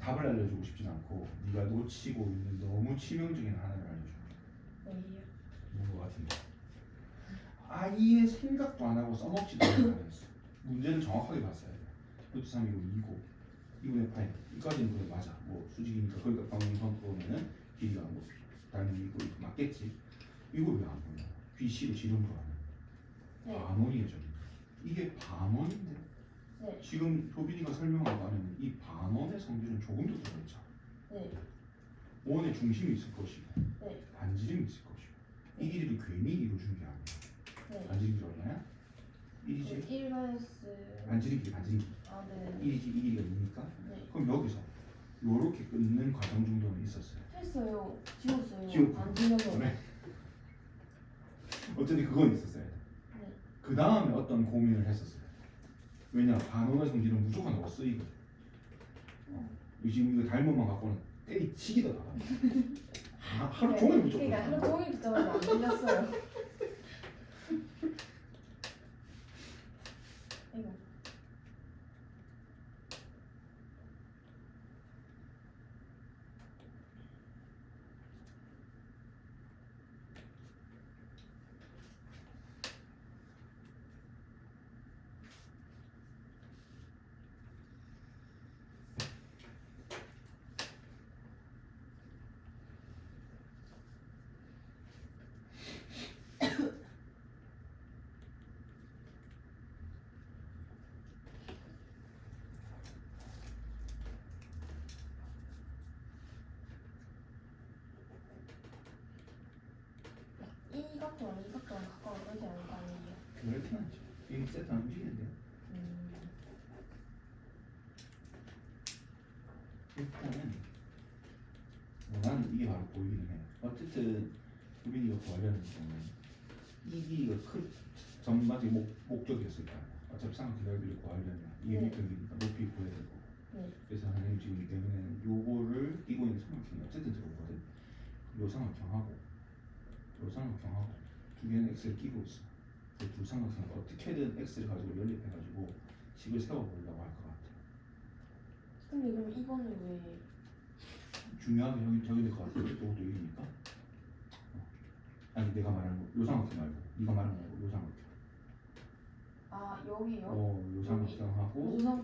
답을 알려주고 싶진 않고 네가 놓치고 있는 너무 치명적인 하나를 알려주고 여기요. 싶은 것 같은데 아예 생각도 안 하고 써먹지도 않았어. 문제는 정확하게 봤어야 돼. 루트 3이고 2고 2분의 파이 이까지는 그래 맞아. 뭐 수직이니까 그러니까 방정선 보면은 길이가 뭐 당연히 이거 맞겠지. 이거 왜 안 보냐? BC로 지름으로 하는 네. 반원이에요. 저기 이게 반원인데 네. 지금 효빈이가 설명한 바는 이 반원의 성질은 조금 더 들어있잖아. 네. 원의 중심이 있을 것이고 네. 반지름이 있을 것이고 이 길이를 괜히 이루어준 게 아니야. 네. 반지름이 얼마야? 1이지? 1 마이너스 반지름 길이 반지름 길이 아, 네. 1이지 이 길이가 2니까 네. 그럼 여기서 요렇게 끊는 과정 정도는 있었어요. 했어요. 지웠어요. 지웠고. 안 들려서. 그래. 어쨌든 그건 있었어야 돼. 네. 그 다음에 어떤 고민을 했었어요. 왜냐 반원의 성질은 무조건 없어 이거. 지금 이거 닮은만 갖고는 때리치기도 나가. 하루 종일 무조건. 그러니까 하루 종일 붙잡아도 안 들렸어요. 이거. 이 각도랑 이 각도랑 가까워지지 않을 거 아니에요? 그렇긴 하죠. 이거 세트 안 움직이는데요. 일단은 나는 이게 바로 보이기는 해. 어쨌든 우리가 구하려는 거는 이 길이가 전반적인 목적이었을 거 아니야. 어차피 삼각형을 구하려면 이게 네. 밑경이니까 높이 구해야 되고. 네. 그래서 선생님 지금 이 때문에 요거를 띄고 있는 삼각형이 어쨌든 들어오거든. 요 삼각형하고 요 삼각형하고 두 개는 x를 끼고 있어. 그 두 삼각형을 어떻게든 x를 가지고 연립해가지고 식을 세워보려고 할 것 같아. 근데 그럼 이거는 왜? 중요하게 저기 될 것 같은데 이것도 1이니까. 아니 내가 말하는 거 요 삼각형 말고 네가 말하는 거 요 삼각형. 아 여기요? 요 삼각형하고 우선은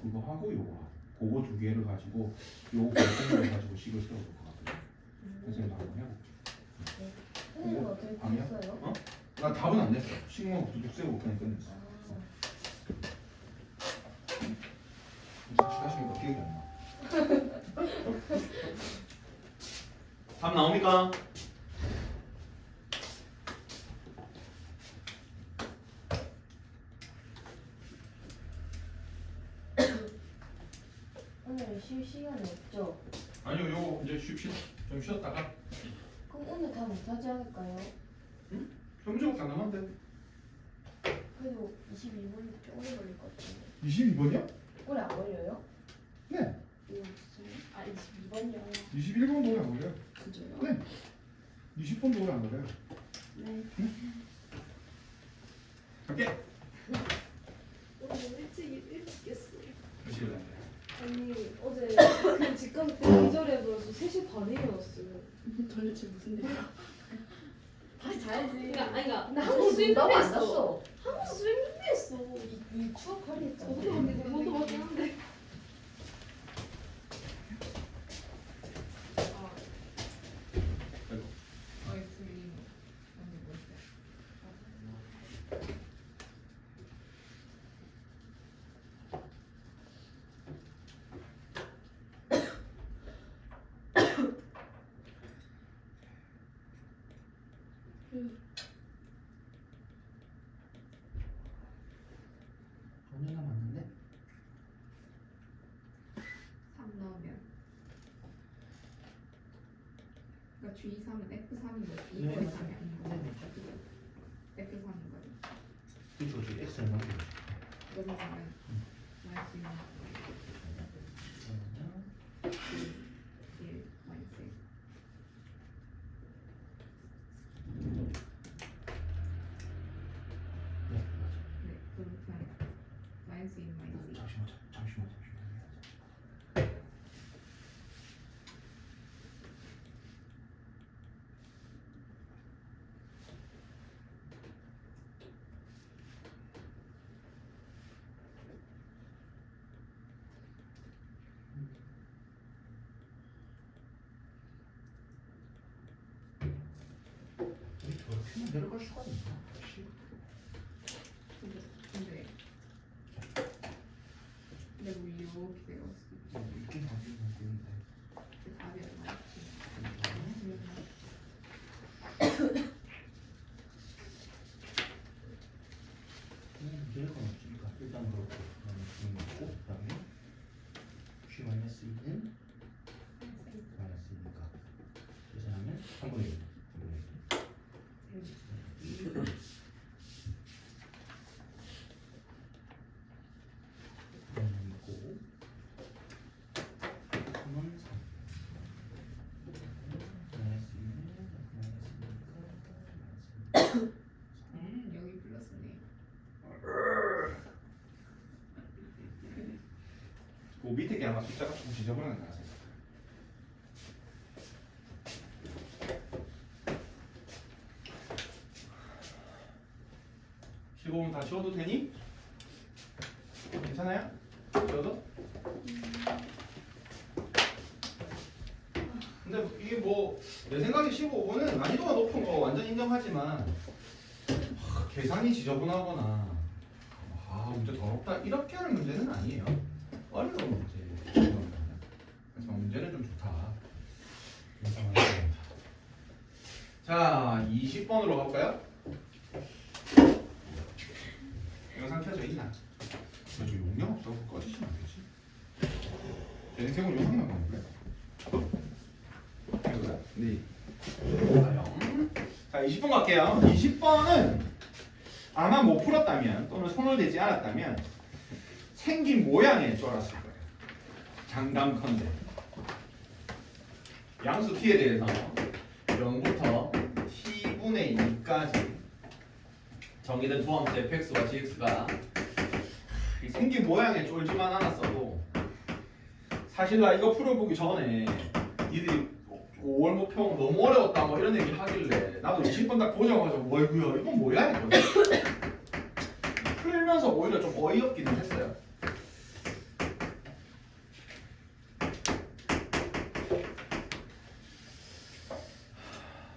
그거 하고 요거 하고 그거 두 개를 가지고 요거 결정을 가지고 식을 세워볼 것 같거든. 그래서 내가 한번 해볼게. 네. 선생님은 어떻게 아니야? 풀었어요? 어? 나 답은 안 냈어. 식만 두둑 세고 그냥 끝냈어. 다시 하니까 기억이 안 나. 답 나옵니까? 좀 쉬었다가 그럼 오늘 다 못하지 않을까요? 점심 가능한데. 그래도 22분 좀 오래 걸릴 것 같은데 22번이요? 오래 안 걸려요? 네. 아 22번이요 21번도 오래 안 걸려요. 그죠요? 네. 20번도 오래 안 걸려요. 네 갈게. 오늘 일찍 깼어요. 몇 시에 일어났어요? 아니 어제 그 직감 때기 전에 벌써 3시 반에 일어났어요. 도대체 무슨 일이야? 다시 자야지. 그러니까 나 한번 한번 스윙 논다고 안 했어. 났어 한번 스윙 했어. 이 추억 관리했잖아 저도 근데 그것도 맞긴 한데. 아이스크림 아니 뭔데? 언니가 맞는데? 3 넣으면 그러니까 G3은 F3인 거지. 네. F3이 아닌 거지. F3인 거지. 그쵸, 저 X를 넣는 거죠. 넘어가면 마이너스 1 마이너스 1. 네, 맞아. 네, 그러면 마이너스 1 마이너스 2. 잠시만. 우리 저렇게만 내려갈 수가 있나? 혹시? 근데 뭐 이렇게 되었어. 있긴 하긴 하는데. 그 답이 얼마였지? 내려가면 없으니까 일단 그렇고 그다음에 G 있고 그다음에 G 마이너스 2는 마이너스 2니까 계산하면 3분의 1. 있고 3은 3. 마이너스 2는 마이너스 2니까 여기 플러스네. 그 밑에 게 아마 숫자가 조금 지저분한 것 같아요. (15분) 다 지워도 되니? 괜찮아요? 지워도? 근데 이게 뭐 내 생각에 15분은 난이도가 높은 거 완전 인정하지만 계산이 지저분하거나 문제 더럽다 이렇게 하는 문제는 아니에요. 어려운 문제. 그래서 문제는 좀 좋다. 자, 20번으로 가볼까요? 영상 켜져 있나? 저 용량 없어서 꺼지시면 안 되지. 제 인생은 영상만 가는 거예요. 네. 자, 20번 갈게요. 20번은 아마 못 풀었다면 또는 손을 대지 않았다면 생긴 모양에 쫄았을 거예요. 장담컨대. 양수 t에 대해서 0부터 t분의 2까지 정의된 두함수 fx와 gx가 생긴 모양에 쫄지만 않았어도 사실 나 이거 풀어보기 전에 니들이 5월 목표 너무 어려웠다 뭐 이런 얘기 하길래 나도 20번 딱 보자마자 뭐이구야 이건 뭐야 이거 풀면서 오히려 좀 어이없기는 했어요.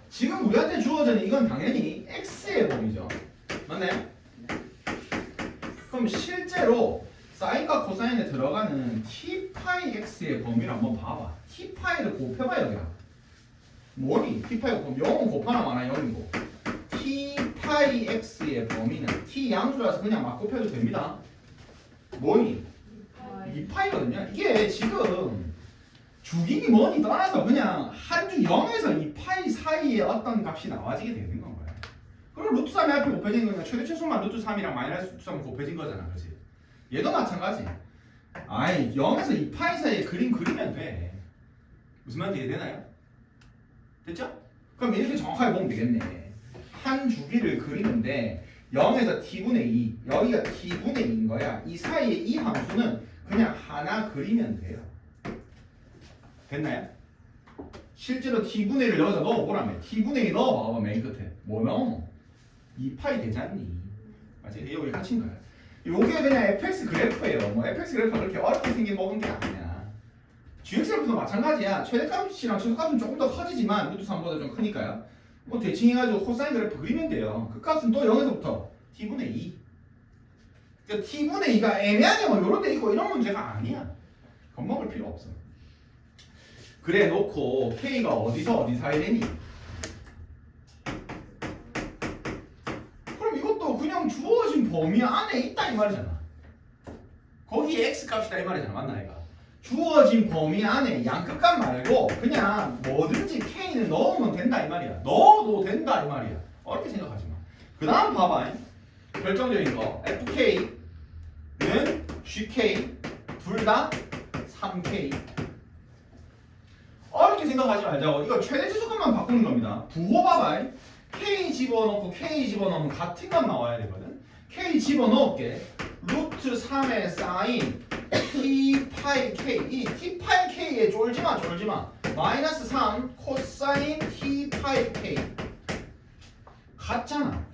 지금 우리한테 주어진 이건 당연히 x의 범위죠. 맞나요? 그럼 실제로 사인과 코사인에 들어가는 t 파이 x의 범위를 한번 봐봐. t 파이를 곱해봐 여기다. 뭐니? t 파이가 곱하면 0은 곱하나 마나 0이고 t 파이 x의 범위는 t 양수라서 그냥 막 곱해도 됩니다. 뭐니? 2파이거든요. 이게 지금 죽이기 뭐니 떠나서 그냥 한 주 0에서 이 파이 사이에 어떤 값이 나와지게 되는 건 거야. 그럼 루트 3이 앞에 곱해진 거니까 최대 최소만 루트 3이랑 마이너스 루트 3은 곱해진 거잖아. 그렇지? 얘도 마찬가지. 아이 0에서 이 파이 사이에 그림 그리면 돼. 무슨 말인지 이해되나요? 됐죠? 그럼 이렇게 정확하게 보면 되겠네. 한 주기를 그리는데 0에서 t분의 2 여기가 t분의 2인 거야. 이 사이에 이 함수는 그냥 하나 그리면 돼요. 됐나요? 실제로 t분의 1을 여기다 넣어보라며. t분의 2 넣어봐봐 맨 끝에. 뭐 넣어? 2파이 되잖니. 맞지? 여기 갇힌 거야. 요게 그냥 fx 그래프예요. 뭐 fx 그래프가 그렇게 어렵게 생긴 먹은 게 아니야. gx그래프도 마찬가지야. 최대값이랑 최소값은 조금 더 커지지만 루트 3보다 좀 크니까요. 뭐 대칭 해가지고 코사인 그래프 그리면 돼요. 그 값은 또 0에서부터 t분의 2. 그러니까 t분의 2가 애매하게 뭐 요런 데 있고 이런 문제가 아니야. 겁먹을 필요 없어. 그래 놓고 k가 어디서 어디 사이 되니? 그럼 이것도 그냥 주어진 범위 안에 있다 이 말이잖아. 거기에 x 값이다 이 말이잖아. 맞나 얘가? 주어진 범위 안에 양끝값 말고 그냥 뭐든지 k는 넣으면 된다 이 말이야. 넣어도 된다 이 말이야. 어렵게 생각하지 마. 그 다음 봐봐. 결정적인 거 fk는 gk 둘 다 3k. 어렵게 생각하지 말자고. 이거 최대 최소값만 바꾸는 겁니다. 부호 봐봐. k 집어넣고 k 집어넣으면 같은 값 나와야 되거든. k 집어넣을게. 루트 3의 사인 t 파이 k. 이 t 파이 k에 쫄지마 쫄지마. 마이너스 3 코사인 t 파이 k. 같잖아.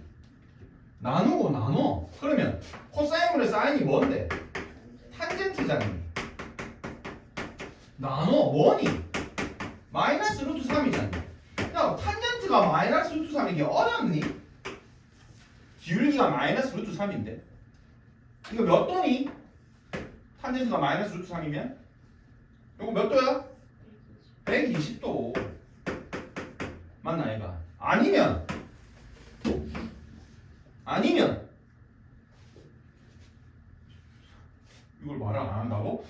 나누고 나눠. 그러면 코사인분의 사인이 뭔데? 탄젠트잖니. 나눠 뭐니? 마이너스 루트 3이잖니. 야 탄젠트가 마이너스 루트 3인 게 어렵니? 기울기가 마이너스 루트 3인데 이거 몇 도니? 탄젠트가 마이너스 루트 3이면 이거 몇 도야? 120도. 맞나 얘가? 아니면 이걸 말을 안 한다고?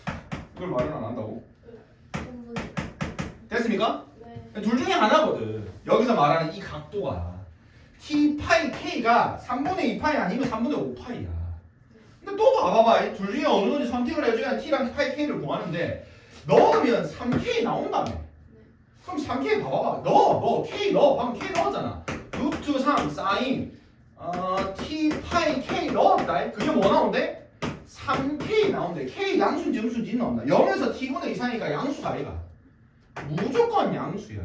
이걸 말을 안 한다고? 됐습니까? 네. 둘 중에 하나거든. 여기서 말하는 이 각도가 t 파이 k가 3분의 2파이 아니면 3분의 5파이야. 근데 또 봐봐봐. 둘 중에 어느 건지 선택을 해줘야 t랑 파이 k를 구하는데 넣으면 3k 나온다며. 그럼 3k 봐봐봐. 넣어 k 넣어. 방금 k 넣었잖아. 루트 3 사인 t 파이 k 넣었다. 그게 뭐 나온대? 3k 나온대. k 양수인지 음수인지 나온다. 0에서 t분의 2 사이니까 양수가 아니가. 무조건 양수야.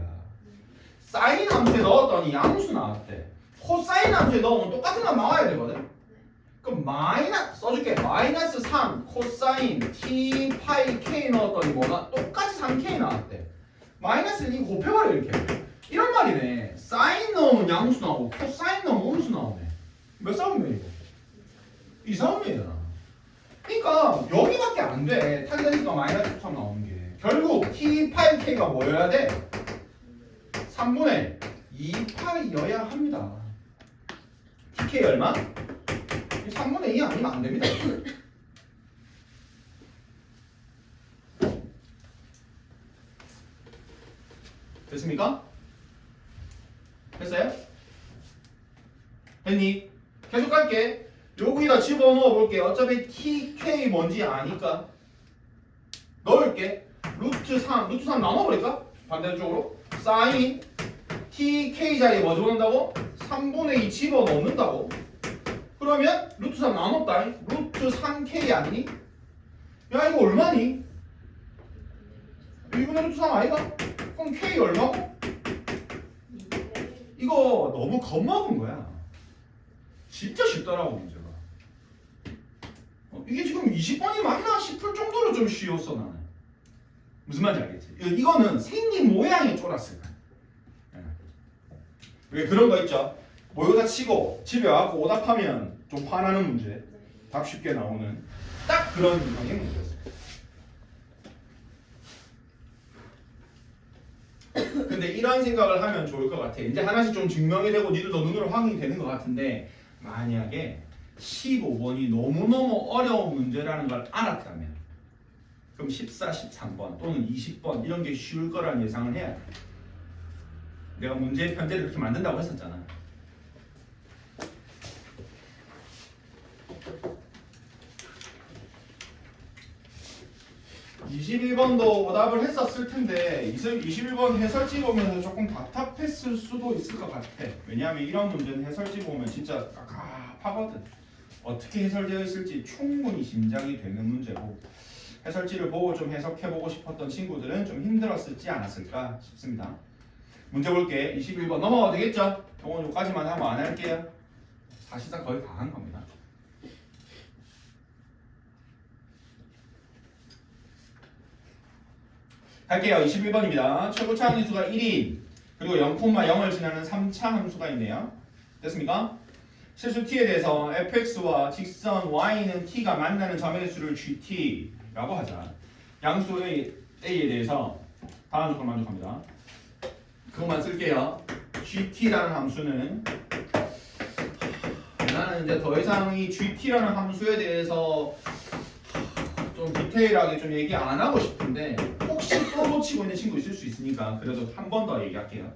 사인 함수에 넣었더니 양수 나왔대. 코사인 함수에 넣으면 똑같은 값 나와야 되거든. 그럼 마이너스 써줄게. 마이너스 3 코사인 t 파이 k 넣었더니 뭐가 똑같이 3k 나왔대. 마이너스는 이거 곱해버려 이렇게. 이런 말이네. 사인 넣으면 양수 나오고 코사인 넣으면 음수 나오네. 몇 사분면이고? 2사분면이잖아. 그러니까 여기밖에 안 돼. 탄젠트가 마이너스 3 나오는 게. 결국 t 파이 k가 뭐여야 돼? 3분의 2파이여야 합니다. tk 얼마? 3분의 2 아니면 안 됩니다. 됐습니까? 됐어요? 됐니? 계속 갈게. 여기다 집어넣어 볼게. 어차피 tk 뭔지 아니까 넣을게. 루트 3 나눠버릴까? 반대쪽으로 사인 tk 자리에 뭐 집어넣는다고? 3분의 2 집어넣는다고. 그러면 루트 3 나눴다. 루트 3k 아니니? 야 이거 얼마니? 1분의 루트 3 아이가? 그럼 k 얼마고? 이거 너무 겁먹은 거야. 진짜 쉽더라고 문제가. 이게 지금 20번이 맞나 싶을 정도로 좀 쉬웠어 나는. 무슨 말인지 알겠지? 이거는 생긴 모양이 쫄았을 거야. 왜 그런 거 있죠? 모의고사 치고 집에 와서 오답하면 좀 화나는 문제, 답 쉽게 나오는 딱 그런 유형의 문제였어요. 근데 이런 생각을 하면 좋을 것 같아. 이제 하나씩 좀 증명이 되고 니들도 눈으로 확인이 되는 것 같은데 만약에 15번이 너무너무 어려운 문제라는 걸 알았다면 그럼 14, 13번 또는 20번 이런 게 쉬울 거라는 예상을 해야 돼. 내가 문제의 편제를 그렇게 만든다고 했었잖아. (21번도) 오답을 했었을 텐데 21번 해설지 보면 조금 답답했을 수도 있을 것 같아. 왜냐하면 이런 문제는 해설지 보면 진짜 깝깝하거든. 어떻게 해설되어 있을지 충분히 짐작이 되는 문제고, 해설지를 보고 좀 해석해보고 싶었던 친구들은 좀 힘들었을지 않았을까 싶습니다. 문제 볼게. 21번 넘어가도 되겠죠? 요건 여기까지만 하고 안 할게요. 사실상 거의 다 한 겁니다. 할게요. 21번입니다. 최고차 함수가 1인 그리고 0,0을 지나는 3차 함수가 있네요. 됐습니까? 실수 t에 대해서 fx와 직선 y는 t가 만나는 점의 개수를 gt라고 하자. 양수 a에 대해서 다음 조건 만족합니다. 그것만 쓸게요. gt라는 함수는, 나는 이제 더 이상 이 gt라는 함수에 대해서 좀 디테일하게 좀 얘기 안 하고 싶은데 혹시 또 놓치고 있는 친구 있을 수 있으니까 그래도 한 번 더 얘기할게요.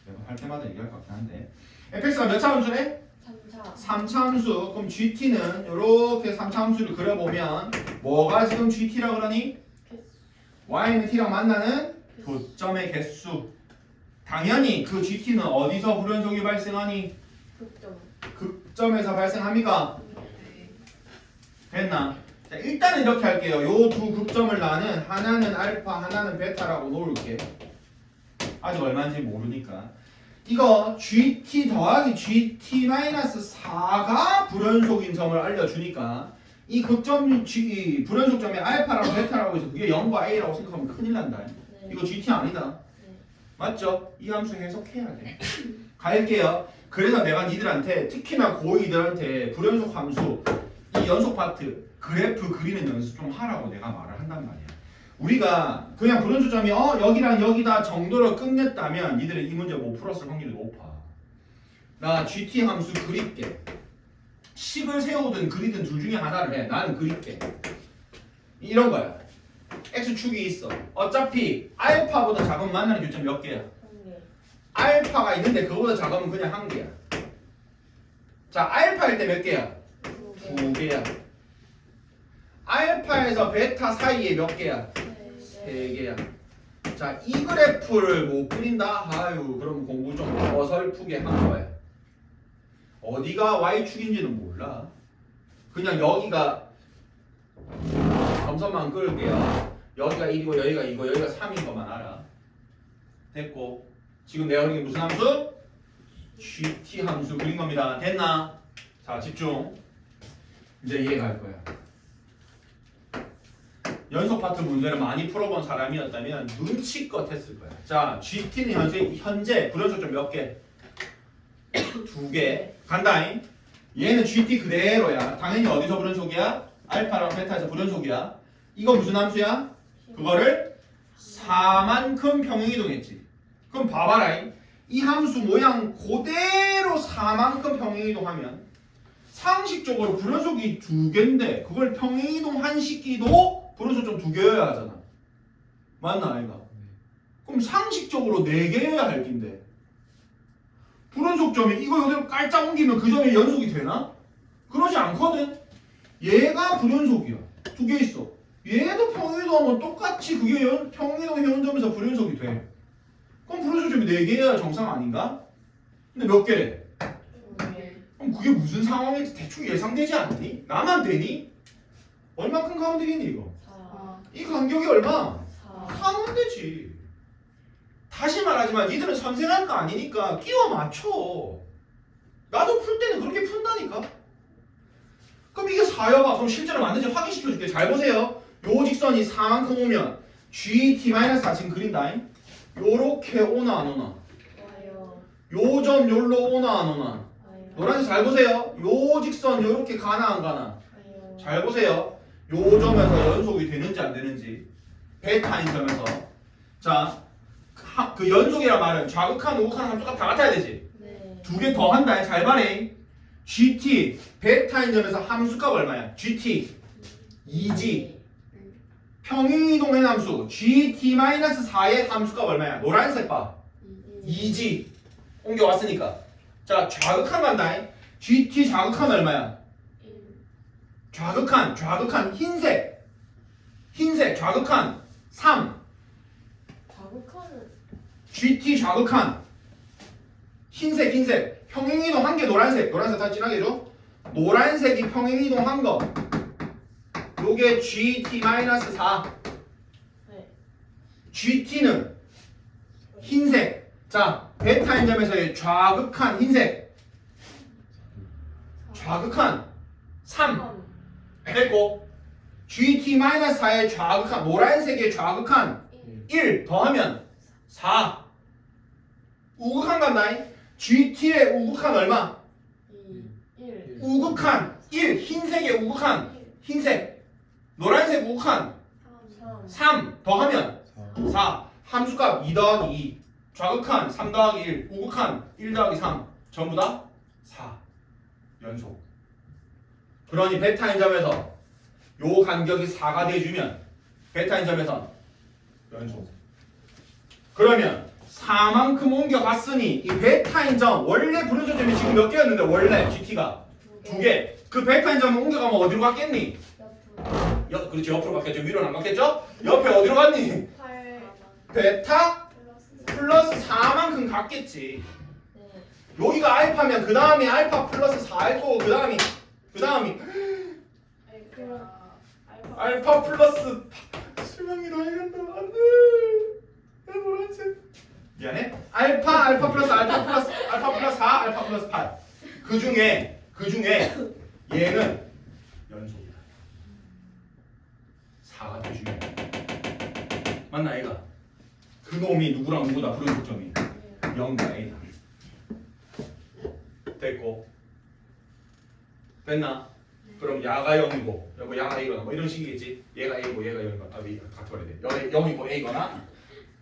내가 할 때마다 얘기할 것 같긴 한데, fx가 몇 차 함수래? 3차. 3차 함수. 그럼 gt는 이렇게 3차 함수를 그려보면 뭐가 지금 gt라 그러니? y는 t랑 만나는 교점의 개수. 당연히 그 gt는 어디서 불연속이 발생하니? 극점. 극점에서 발생합니까? 됐나? 자, 일단은 이렇게 할게요. 요 두 극점을 나는 하나는 알파, 하나는 베타라고 놓을게. 아직 얼마인지 모르니까. 이거 GT 더하기 GT-4가 불연속인 점을 알려주니까 이 극점 이 불연속점이 알파라고 베타라고 해서 그게 0과 A라고 생각하면 큰일 난다. 네. 이거 GT 아니다. 네. 맞죠? 이 함수 해석해야 돼. 갈게요. 그래서 내가 니들한테, 특히나 고2들한테 불연속 함수 이 연속 파트 그래프 그리는 연습 좀 하라고 내가 말을 한단 말이야. 우리가 그냥 불연속점이 여기랑 여기다 정도로 끝냈다면 니들은 이 문제 못 풀었을 확률이 높아. 나 GT 함수 그릴게. 식을 세우든 그리든 둘 중에 하나를 해. 나는 그릴게. 이런 거야. X축이 있어. 어차피 알파보다 작으면 만나는 교점 몇 개야? 1개. 알파가 있는데 그거보다 작으면 그냥 한 개야. 자, 알파일 때 몇 개야? 2개. 2개야. 알파에서 베타 사이에 몇 개야? 3개야. 자, 이 그래프를 못 그린다? 아유, 그럼 공부 좀 어설프게 한 거야. 어디가 Y축인지는 몰라. 그냥 여기가 점선만 끌게요. 여기가 1이고 여기가 2고 여기가 3인 것만 알아. 됐고, 지금 내가 그린 게 무슨 함수? GT 함수 그린 겁니다. 됐나? 자, 집중. 이제 이해갈 거야. 연속 파트 문제를 많이 풀어본 사람이었다면 눈치껏 했을 거야. 자, GT는 현재 불연속점 몇 개? 2개. 간다잉. 얘는 GT 그대로야. 당연히 어디서 불연속이야? 알파랑 베타에서 불연속이야. 이거 무슨 함수야? 그거를 4만큼 평행이동했지. 그럼 봐봐라잉. 이 함수 모양 그대로 4만큼 평행이동하면 상식적으로 불연속이 2개인데 그걸 평행이동한 시기도 불연속점 2개여야 하잖아. 맞나 아이가? 그럼 상식적으로 4개여야 할 낀데 불연속점이 이거 이대로 깔짝 옮기면 그 점이 연속이 되나? 그러지 않거든. 얘가 불연속이야. 2개 있어. 얘도 평행이동하면 똑같이 그게 평행이동 회원점에서 불연속이 돼. 그럼 불연속점이 4개여야 정상 아닌가? 근데 몇 개래? 2개. 그럼 그게 무슨 상황인지 대충 예상되지 않니? 나만 되니? 얼마큼 가면 되겠니 이거? 4. 이 간격이 얼마? 4. 4면 되지. 다시 말하지만 니들은 선생할 거 아니니까 끼워 맞춰. 나도 풀 때는 그렇게 푼다니까. 그럼 이게 4여봐. 그럼 실제로 맞는지 확인시켜줄게. 잘 보세요. 요 직선이 4만큼 오면 GT-4 지금 그린다잉. 요렇게 오나 안 오나? 와요. 요 점 요로 오나 안 오나? 와요. 노란색 잘 보세요. 요 직선 요렇게 가나 안 가나? 와요. 잘 보세요. 요 점에서 연속이 되는지 안 되는지. 베타인 점에서. 자, 그 연속이란 말은 좌극한 우극한 함수가 다 같아야 되지. 네. 2개 더 한다. 잘 말해. GT 베타인 점에서 함수값 얼마야? GT 2G 평행이동의 함수 GT-4의 함수가 얼마야? 노란색 봐. 2지. 옮겨왔으니까. 자, 좌극한 간다. GT 좌극한 얼마야? 좌극한 흰색 좌극한 3. 자극하는 GT 좌극한 흰색 평행이동 한 개 노란색 다 진하게 해줘. 노란색이 평행이동 한 거. 요게 GT-4. 네. GT는 흰색. 자, 베타인 점에서의 좌극한 흰색. 좌극한 3. 됐고 GT-4의 좌극한 노란색의 좌극한 1 더하면 4. 우극한 간다. GT의 우극한 얼마? 1 우극한 1. 흰색의 우극한 흰색. 노란색 우극한 3 더하면 4. 함수값 2 더하기 2. 좌극한 3 더하기 1. 우극한 1 더하기 3. 전부 다 4. 연속. 그러니 베타인 점에서 요 간격이 4가 돼주면 베타인 점에선 연속. 그러면 4만큼 옮겨갔으니 이 베타인 점 원래 불연소점이 지금 몇 개였는데 원래 GT가 2개. 그 베타인 점을 옮겨가면 어디로 갔겠니? 그렇지, 옆으로 갔겠죠. 위로는 안 갔겠죠? 옆에 어디로 갔니? 8 베타 플러스 4만큼 갔겠지. 네. 여기가 알파면 그 다음에 알파 플러스 4일 거고 그 다음이 알파 플러스 수명이 더 해간다. 안돼. 내 노란색. 미안해. 알파 플러스 4, 알파 플러스 8. 그 중에 얘는 연속이다. 4가 돼주면 맞나 얘가? 그 놈이 누구랑 누구다 불연속점이 0과 A다. 됐고 됐나? 그럼 야가 0이고 여기 야가 A거나 뭐 이런 식이겠지. 얘가 A고 얘가 0이거나 같은 거래 돼. 여기 0이고 A거나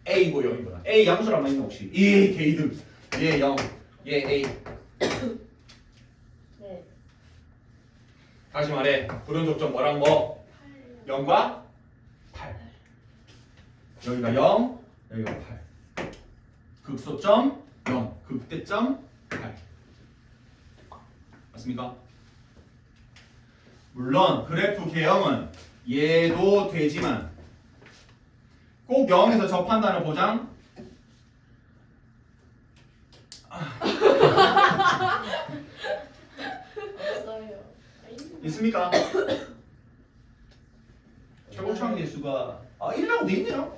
A고 0이거나 A 양수란 말 있나 혹시? 이 게이드 얘 0, 얘 A. 네. 다시 말해 불연속점 뭐랑 뭐? 0과 8. 여기가 0, 여기가 8. 극소점 0, 극대점 8. 맞습니까? 물론 그래프 개형은 얘도 되지만 꼭 0에서 접한다는 보장 없어요. 있습니까? 최고차항 개수가 1이라고 돼 있네요.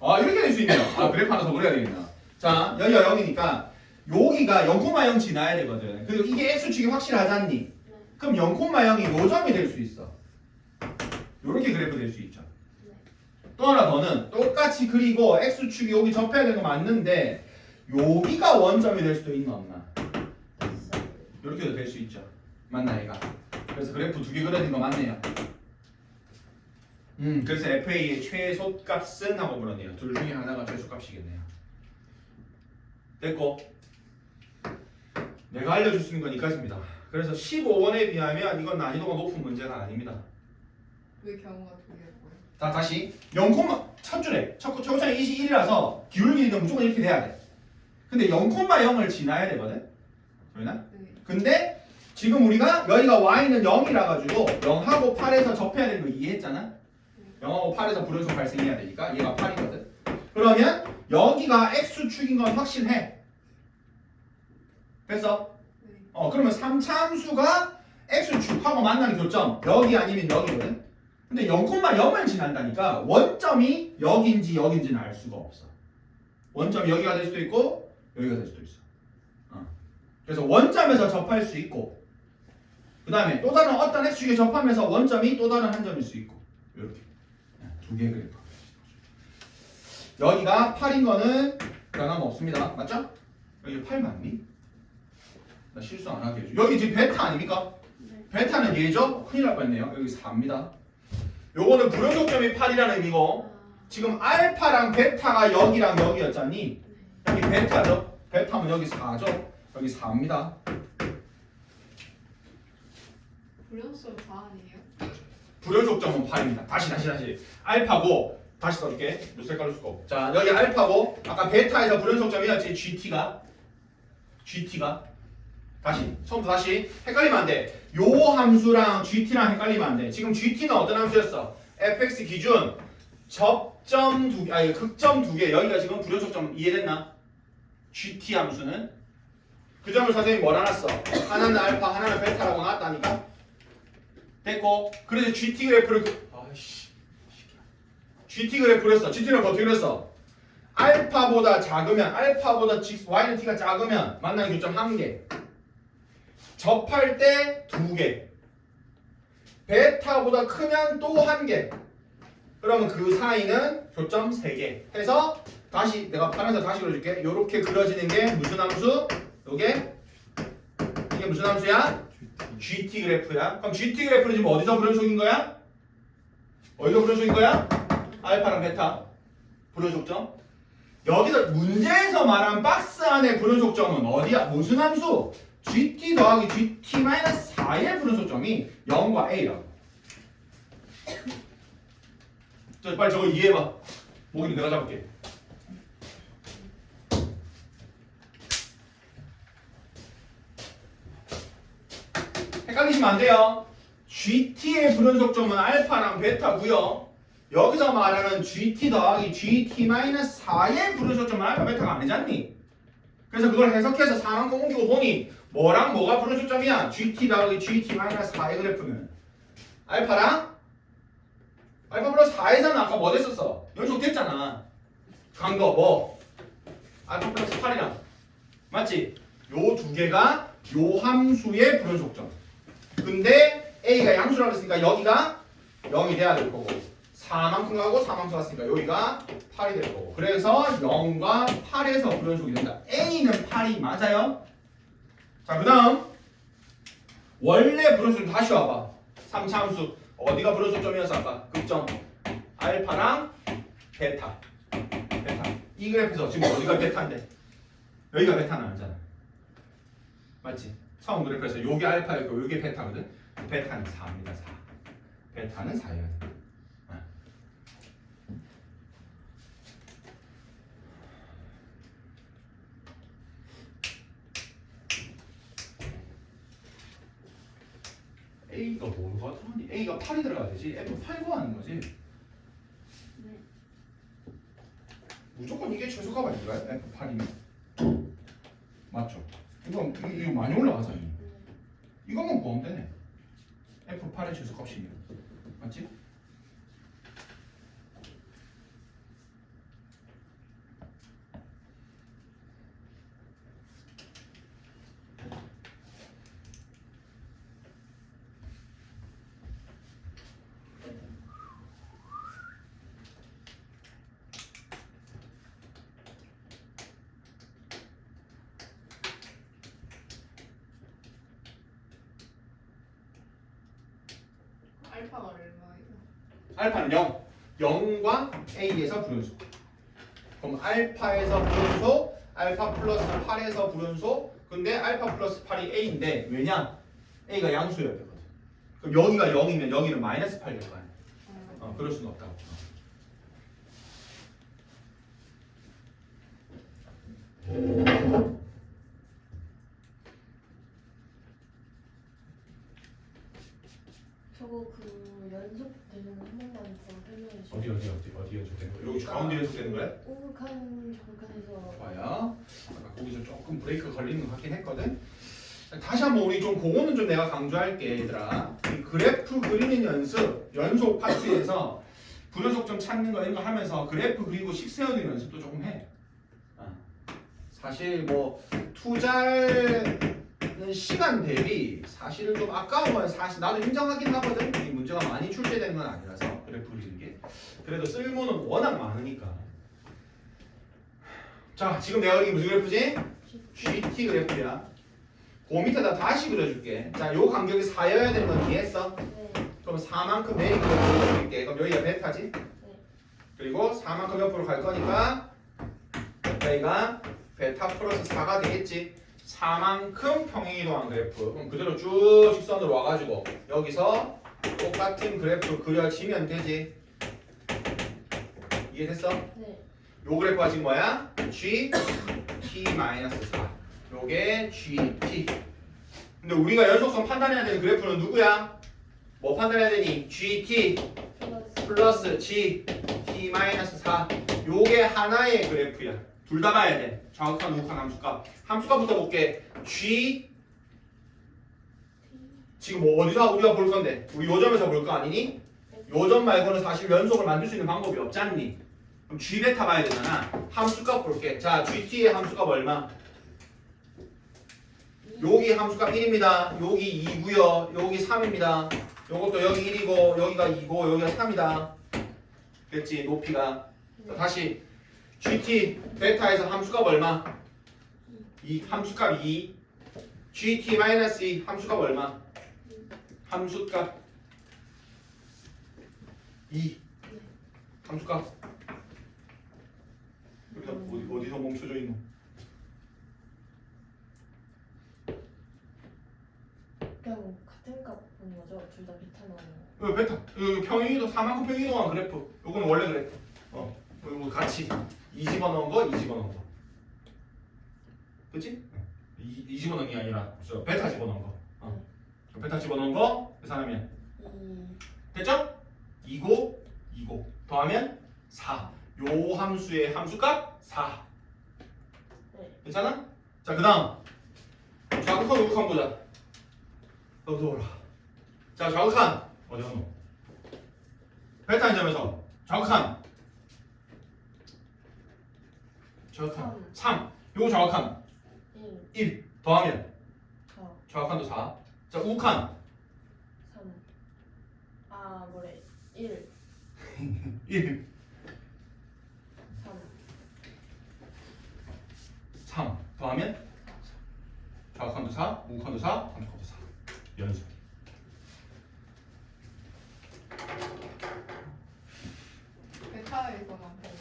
이렇게 될 수 있네요. 그래프 하나 더 그려야 되겠나. 자, 여기가 0이니까 여기가 0,0 지나야 되거든. 그리고 이게 x축이 확실하잖니? 그럼 0,0이 요점이 될 수 있어. 요렇게 그래프 될 수 있죠. 또 하나 더는 똑같이 그리고 x축이 여기 접해야 되는 거 맞는데 여기가 원점이 될 수도 있나 없나? 요렇게도 될 수 있죠. 맞나 얘가? 그래서 그래프 2개 그려야 되는 거 맞네요. 그래서 FA의 최소값은 하고 물었네요. 둘 중에 하나가 최소값이겠네요. 됐고 내가 알려줄 수 있는 건 이까지입니다. 그래서 15번에 비하면 이건 난이도가 높은 문제가 아닙니다. 왜 경우가 두 개였고요? 자, 다시 0, 첫 줄에 최고차이 21이라서 기울기는 무조건 이렇게 돼야 돼. 근데 0,0을 지나야 되거든. 보이나? 네. 근데 지금 우리가 여기가 y는 0이라 가지고 0하고 8에서 접해야 되는 거 이해했잖아? 0하고 8에서 불연속 발생해야 되니까 얘가 8이거든. 그러면 여기가 x축인 건 확실해. 됐어? 네. 그러면 3차 함수가 x축하고 만나는 교점 여기 아니면 여기거든. 근데 0,0을 지난다니까 원점이 여기인지 여기인지는 알 수가 없어. 원점이 여기가 될 수도 있고 여기가 될 수도 있어. 그래서 원점에서 접할 수 있고 그 다음에 또 다른 어떤 x축에 접하면서 원점이 또 다른 한 점일 수 있고 이렇게 2개 그래프. 여기가 8인 거는 변함 없습니다. 맞죠? 여기 8 맞니? 나 실수 안 하게 해줘. 여기 지금 베타 아닙니까? 베타는 얘죠? 큰일 날 뻔했네요. 여기 4입니다. 요거는 불연속점이 8이라는 의미고 지금 알파랑 베타가 여기랑 여기였잖니? 여기 베타죠? 베타면 여기 4죠? 여기 4입니다. 불연속 4 아니에요? 불연속점은 8입니다. 다시. 알파고 다시 써줄게. 몇 색깔로 쓰고. 자 여기 알파고 아까 베타에서 불연속점이었지. GT가 처음부터 다시 헷갈리면 안 돼. 요 함수랑 GT랑 헷갈리면 안 돼. 지금 GT는 어떤 함수였어? fx 기준 접점 두 개, 아니 극점 두 개. 여기가 지금 불연속점 이해됐나? GT 함수는 그 점을 선생님이 뭐라 놨어? 하나는 알파, 하나는 베타라고 나왔다니까? 됐고, 그래서 GT 그래프를 GT 그래프를 했어. GT는 어떻게 그랬어? 알파보다 작으면, y는 t가 작으면 만나는 교점 1개, 접할 때 2개, 베타보다 크면 또 1개. 그러면 그 사이는 교점 3개 해서 다시 내가 파란색 다시 그려줄게. 요렇게 그려지는 게 무슨 함수? 이게 무슨 함수야? GT 그래프야. 그럼 GT 그래프는 지금 어디서 불연속인 거야? 알파랑 베타 불연속점. 여기서 문제에서 말한 박스 안의 불연속점은 어디야? 무슨 함수? GT 더하기 GT-4의 불연속점이 0과 A라고. 자, 빨리 저거 이해해봐. 모기는 내가 잡을게. 헷갈리시면 안 돼요. GT의 불연속점은 알파랑 베타고요. 여기서 말하는 GT 더하기 GT-4의 불연속점은 알파, 베타가 아니잖니? 그래서 그걸 해석해서 상한거 옮기고 보니 뭐랑 뭐가 불연속점이야? GT 더하기 GT-4의 그래프는 알파 플러스 4에서는 아까 뭐 됐었어? 연속됐잖아. 간거 뭐? 알파 플러스 8이랑 맞지? 요 두 개가 요 함수의 불연속점. 근데 A가 양수라고 했으니까 여기가 0이 돼야 될 거고 4만큼 가고 4만큼 갔으니까 여기가 8이 될 거고 그래서 0과 8에서 불연속이 된다. A는 8이 맞아요? 자, 그 다음 원래 불연속점 다시 와봐. 3차 함수 어디가 불연속점이었어 아까? 극점 알파랑 베타 이 그래프에서 지금 어디가 베타인데 여기가 베타는 아니잖아. 맞지? 처음 그래프에서 요게 알파였고 요게 베타거든. 베타는 4입니다. 4. 베타는 4여야 돼. A가 뭐가 들어가니? A가 8이 들어가야 되지. F8 구하는 거지. 네. 무조건 이게 최소값 아닌가요? F8이면. 맞죠? 이거 많이 올라가잖아요. 이것만 구하면 되네. F8의 최소값이면. 맞지? 알파가 얼마예요? 알파는 0. 0과 A에서 불연속. 그럼 알파에서 불연속, 알파 플러스 8에서 불연속. 근데 알파 플러스 8이 A인데 왜냐? A가 양수여야 되거든. 그럼 여기가 0이면 여기는 마이너스 8 될 거 아니야. 그럴 수는 없다고. 저거 그 연속되는 거 한 번만 더 설명해 주세요. 어디 연속되는 거야? 여기 가운데 연속되는 거야? 오극한 정극한에서 좋아요. 아까 거기서 조금 브레이크 걸리는 것 같긴 했거든. 다시 한번 우리 좀 그거는 좀 내가 강조할게 얘들아. 이 그래프 그리는 연습, 연속 파트에서 불연속점 찾는 거 이런 거 하면서 그래프 그리고 식 세우는 연습도 조금 해. 사실 뭐 투자는 시간 대비 사실 좀 아까운 건 사실 나도 인정하긴 하거든. 이 문제가 많이 출제되는 건 아니라서 그래프 그리는 게. 그래도 쓸모는 워낙 많으니까. 자, 지금 내가 그린 게 무슨 그래프지? GT 그래프야. 그 밑에다 다시 그려줄게. 자, 요 간격이 4여야 되는 건 이해했어? 네. 그럼 4만큼 내리는 걸 그려줄게. 그럼 여기가 베타지? 그리고 4만큼 옆으로 갈 거니까 여기가 베타 플러스 4가 되겠지. 4만큼 평행이동한 그래프. 그럼 그대로 쭉 직선으로 와가지고 여기서 똑같은 그래프 그려지면 되지. 이해됐어? 네. 요 그래프가 지금 뭐야? GT-4 요게 GT. 근데 우리가 연속성 판단해야 되는 그래프는 누구야? 뭐 판단해야 되니? GT 플러스 GT-4 요게 하나의 그래프야. 둘 다 봐야 돼. 정확한 우극한 함수값. 함수값부터 볼게. G 지금 뭐 어디서 우리가 볼 건데? 우리 요점에서 볼 거 아니니? 요점 말고는 사실 연속을 만들 수 있는 방법이 없지 않니? 그럼 G 베타 봐야 되잖아. 함수값 볼게. 자, GT의 함수값 얼마? 여기 함수값 1입니다. 여기 2고요. 여기 3입니다. 요것도 여기 1이고 여기가 2고 여기가 3이다. 그랬지? 높이가. 자, 다시 GT 베타에서 함수값 얼마? 이 함수값 2. GT-2 함수값 얼마? 함수값 2. 함수값 여기다 어디서 멈춰져 있노? 그냥 같은 값 보는 거죠? 둘 다 베타 나오는 거. 이거 베타. 이거 평행이동 4만큼 평행이동한 그래프. 요거는 원래 그래프. 이거 같이 이 집어넣은 거, 이 집어넣은 거. 그치? 이 집어넣은 게 아니라 저 베타 집어넣은 거. 베타 집어넣은 거 계산하면 됐죠? 2고 2고 더하면 4. 요 함수의 함수값 4. 네. 괜찮아? 자, 그다음 좌극한 우극한 보자. 너도 오라. 자, 좌극한 어디 갔노? 베타인 점에서 좌극한 3. 요거 좌극한 1 더하면 4 좌극한도 4. 자, 우극한 3 아 뭐래 1 1 3 3 더하면 좌극한도 4, 우극한도 4, 함수값도 4. 연수. 베타에서만 보는 거죠.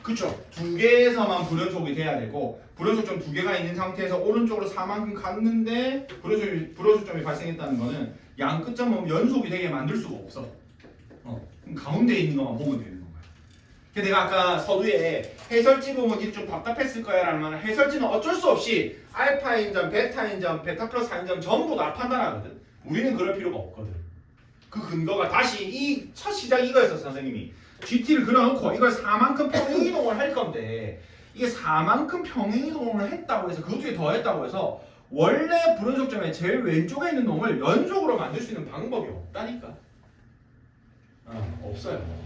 그쵸. 두 개에서만 불연속이 돼야 되고 불연속점 두 개가 있는 상태에서 오른쪽으로 4만큼 갔는데 불연속점이 발생했다는 거는 양 끝점은 연속이 되게 만들 수가 없어. 그럼 가운데 있는 것만 보면 되는 거야. 그래서 내가 아까 서두에 해설지 보면 이게 좀 답답했을 거야 라는 말은 해설지는 어쩔 수 없이 알파인 점, 베타인 점, 베타 플러스 인 점 전부 다 판단하거든. 우리는 그럴 필요가 없거든. 그 근거가 다시 이 첫 시작 이거였어 선생님이. GT를 그려놓고 이걸 4만큼 평행이동을 할 건데 이게 4만큼 평행이동을 했다고 해서 그 뒤에 더했다고 해서 원래 불연속점의 제일 왼쪽에 있는 놈을 연속으로 만들 수 있는 방법이 없다니까. 없어요.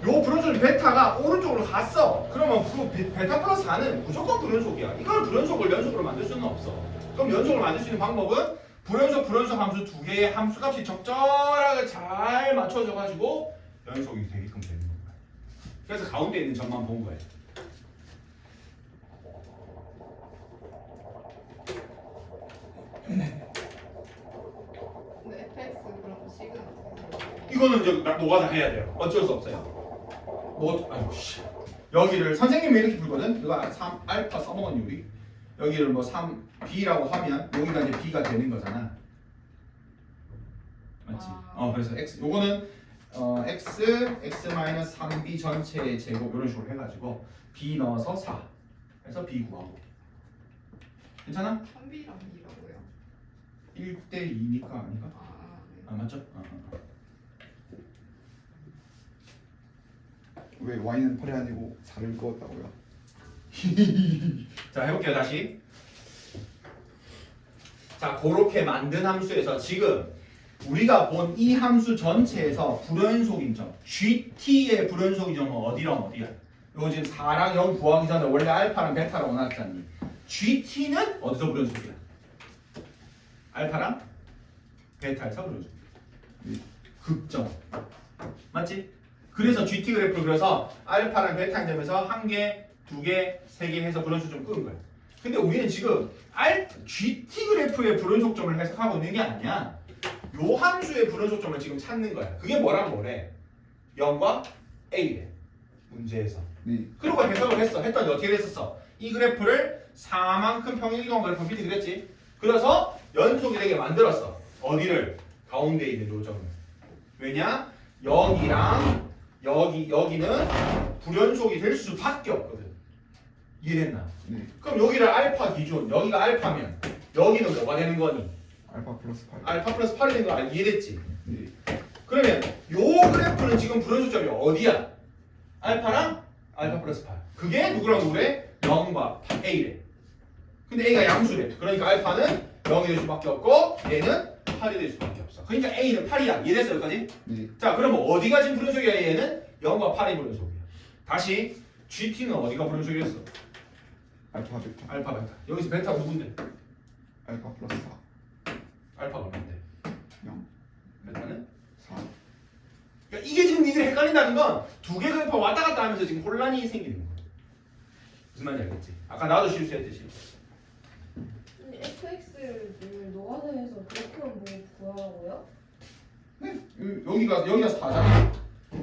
요 불연속 베타가 오른쪽으로 갔어. 그러면 그 베타 플러스 4는 무조건 불연속이야. 이걸 불연속을 연속으로 만들 수는 없어. 그럼 연속으로 만들 수 있는 방법은 불연속 함수 두 개의 함수값이 적절하게 잘 맞춰져 가지고 연속이 되게끔 되는 거야. 그래서 가운데 있는 점만 본 거예요. 근데 fx 그럼 식은 이거는 이제 노가다 해야 돼요. 어쩔 수 없어요. 아이고 씨. 여기를 선생님이 이렇게 풀거든. 이거 3 알파 써먹었니 우리? 여기를 뭐 3b라고 하면 여기가 이제 b가 되는 거잖아. 맞지? 그래서 x 요거는 x-3b 전체의 제곱 이런 식으로 해가지고 b 넣어서 4 해서 b 구하고. 괜찮아? 3b랑 2라고요? 1대 2니까 아닌가? 네. 맞죠? 왜 y는 8이 아니고 4를 그었다고요? 자, 해볼게요 다시. 자, 그렇게 만든 함수에서 지금 우리가 본 이 함수 전체에서 불연속인 점 GT의 불연속인 점은 어디랑 어디야? 이거 지금 4랑 0 구하기 전에 원래 알파랑 베타라고 나왔잖니. GT는 어디서 불연속이야? 알파랑 베타에서 불연속이야. 극점. 맞지? 그래서 GT 그래프를 그려서 알파랑 베타인 점에서 1개, 2개, 3개 해서 불연속점 끄는 거야. 근데 우리는 지금 GT 그래프의 불연속점을 해석하고 있는 게 아니야. 요 함수의 불연속점을 지금 찾는 거야. 그게 뭐랑 뭐래? 0과 A래. 문제에서. 네. 그리고 해석을 했어. 했더니 어떻게 됐었어? 이 그래프를 4만큼 평행이동 그래프 미리 그랬지. 그래서 연속이 되게 만들었어. 어디를? 가운데 있는 요 점은. 왜냐? 여기랑 여기는 불연속이 될 수밖에 없거든. 이해됐나? 네. 그럼 여기를 알파 기준, 여기가 알파면 여기는 뭐가 되는 거니? 알파 플러스 8. 알파 플러스 8이 되는 거 이해됐지? 네. 그러면 요 그래프는 지금 불연속점이 어디야? 알파랑 알파 플러스 8. 그게 누구랑 누구래? 0과 A래. 근데 A가 양수래. 그러니까 알파는 0이 될 수밖에 없고 얘는 8이 될 수밖에 없어. 그러니까 A는 8이야. 이해됐어 여기까지? 네. 자 그러면 어디가 지금 불연속이야? 얘는 0과 8이 불연속이야. 다시 GT는 어디가 불연속이었어? 알파 베타. 알파 베타. 여기서 베타 누군데? 알파 플러스 4. 알파가 뭔데? 0. 베타는? 4. 그러니까 이게 지금 니들이 헷갈린다는 건 두 개 그래프 왔다 갔다 하면서 지금 혼란이 생기는 거야. 무슨 말인지 알겠지? 아까 나도 실수했듯이. 근데 fx를 노화대에서 그래프를 보고 구하라고요? 네. 여기가 4잖아.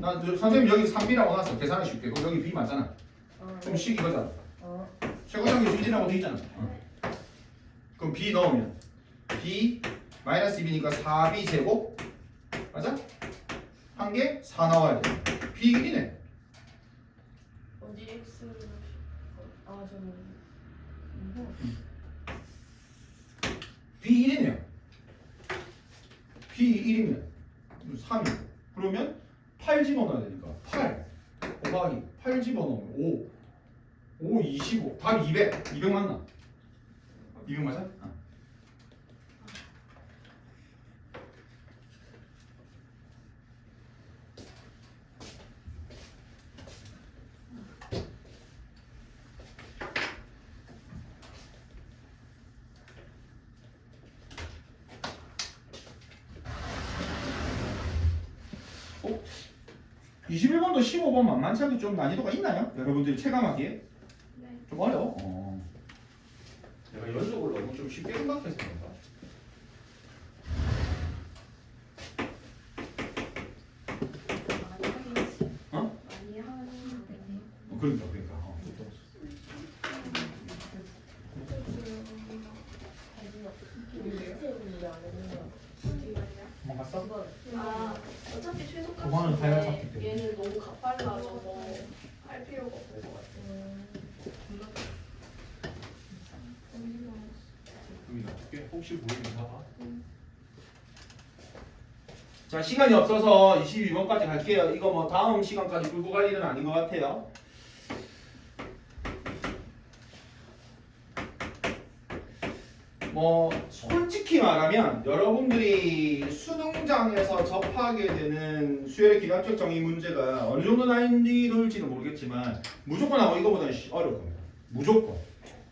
나 선생님 여기 3b라고 놨어. 계산하기 쉽게. 그럼 여기 b 맞잖아. 아, 그럼 식 이거잖아. 아, 최고상계 1이라고 돼 있잖아. 그럼 b 넣으면 b 마이너스 2b니까 4b 제곱 맞아? 한 개 4 나와야 돼. b 1이네. 어디 x를 아 저는 이거 b 1이네요. b 1이면 3이고 그러면 8 집어넣어야 되니까 8 곱하기 8 집어넣으면 5 25 답 200 맞나? 200 맞아? 어. 어? 21번도 15번 만만치 않게 좀 난이도가 있나요? 여러분들이 체감하기에? 네. 좀 어려워? 내가 연속을 너무 좀 쉽게 생각해서 그런가? 많이 하긴 했어요. 어? 많이 하는 거네요. 그러니까 도망갔어? 아 어차피 그거는 다이얼 찾기 때문에. 얘는 너무 가빨라져서 할 필요가 없을 것 같아요. 여기 놔둘게. 혹시 모르겠나 봐. 자 시간이 없어서 22번까지 갈게요. 이거 뭐 다음 시간까지 끌고 갈 일은 아닌 것 같아요. 뭐 솔직히 말하면 여러분들이 수능장에서 접하게 되는 수열의 기하학적 정의 문제가 어느 정도 난이도일지는 모르겠지만 무조건 하고 이거보다는 어려울 겁니다. 무조건.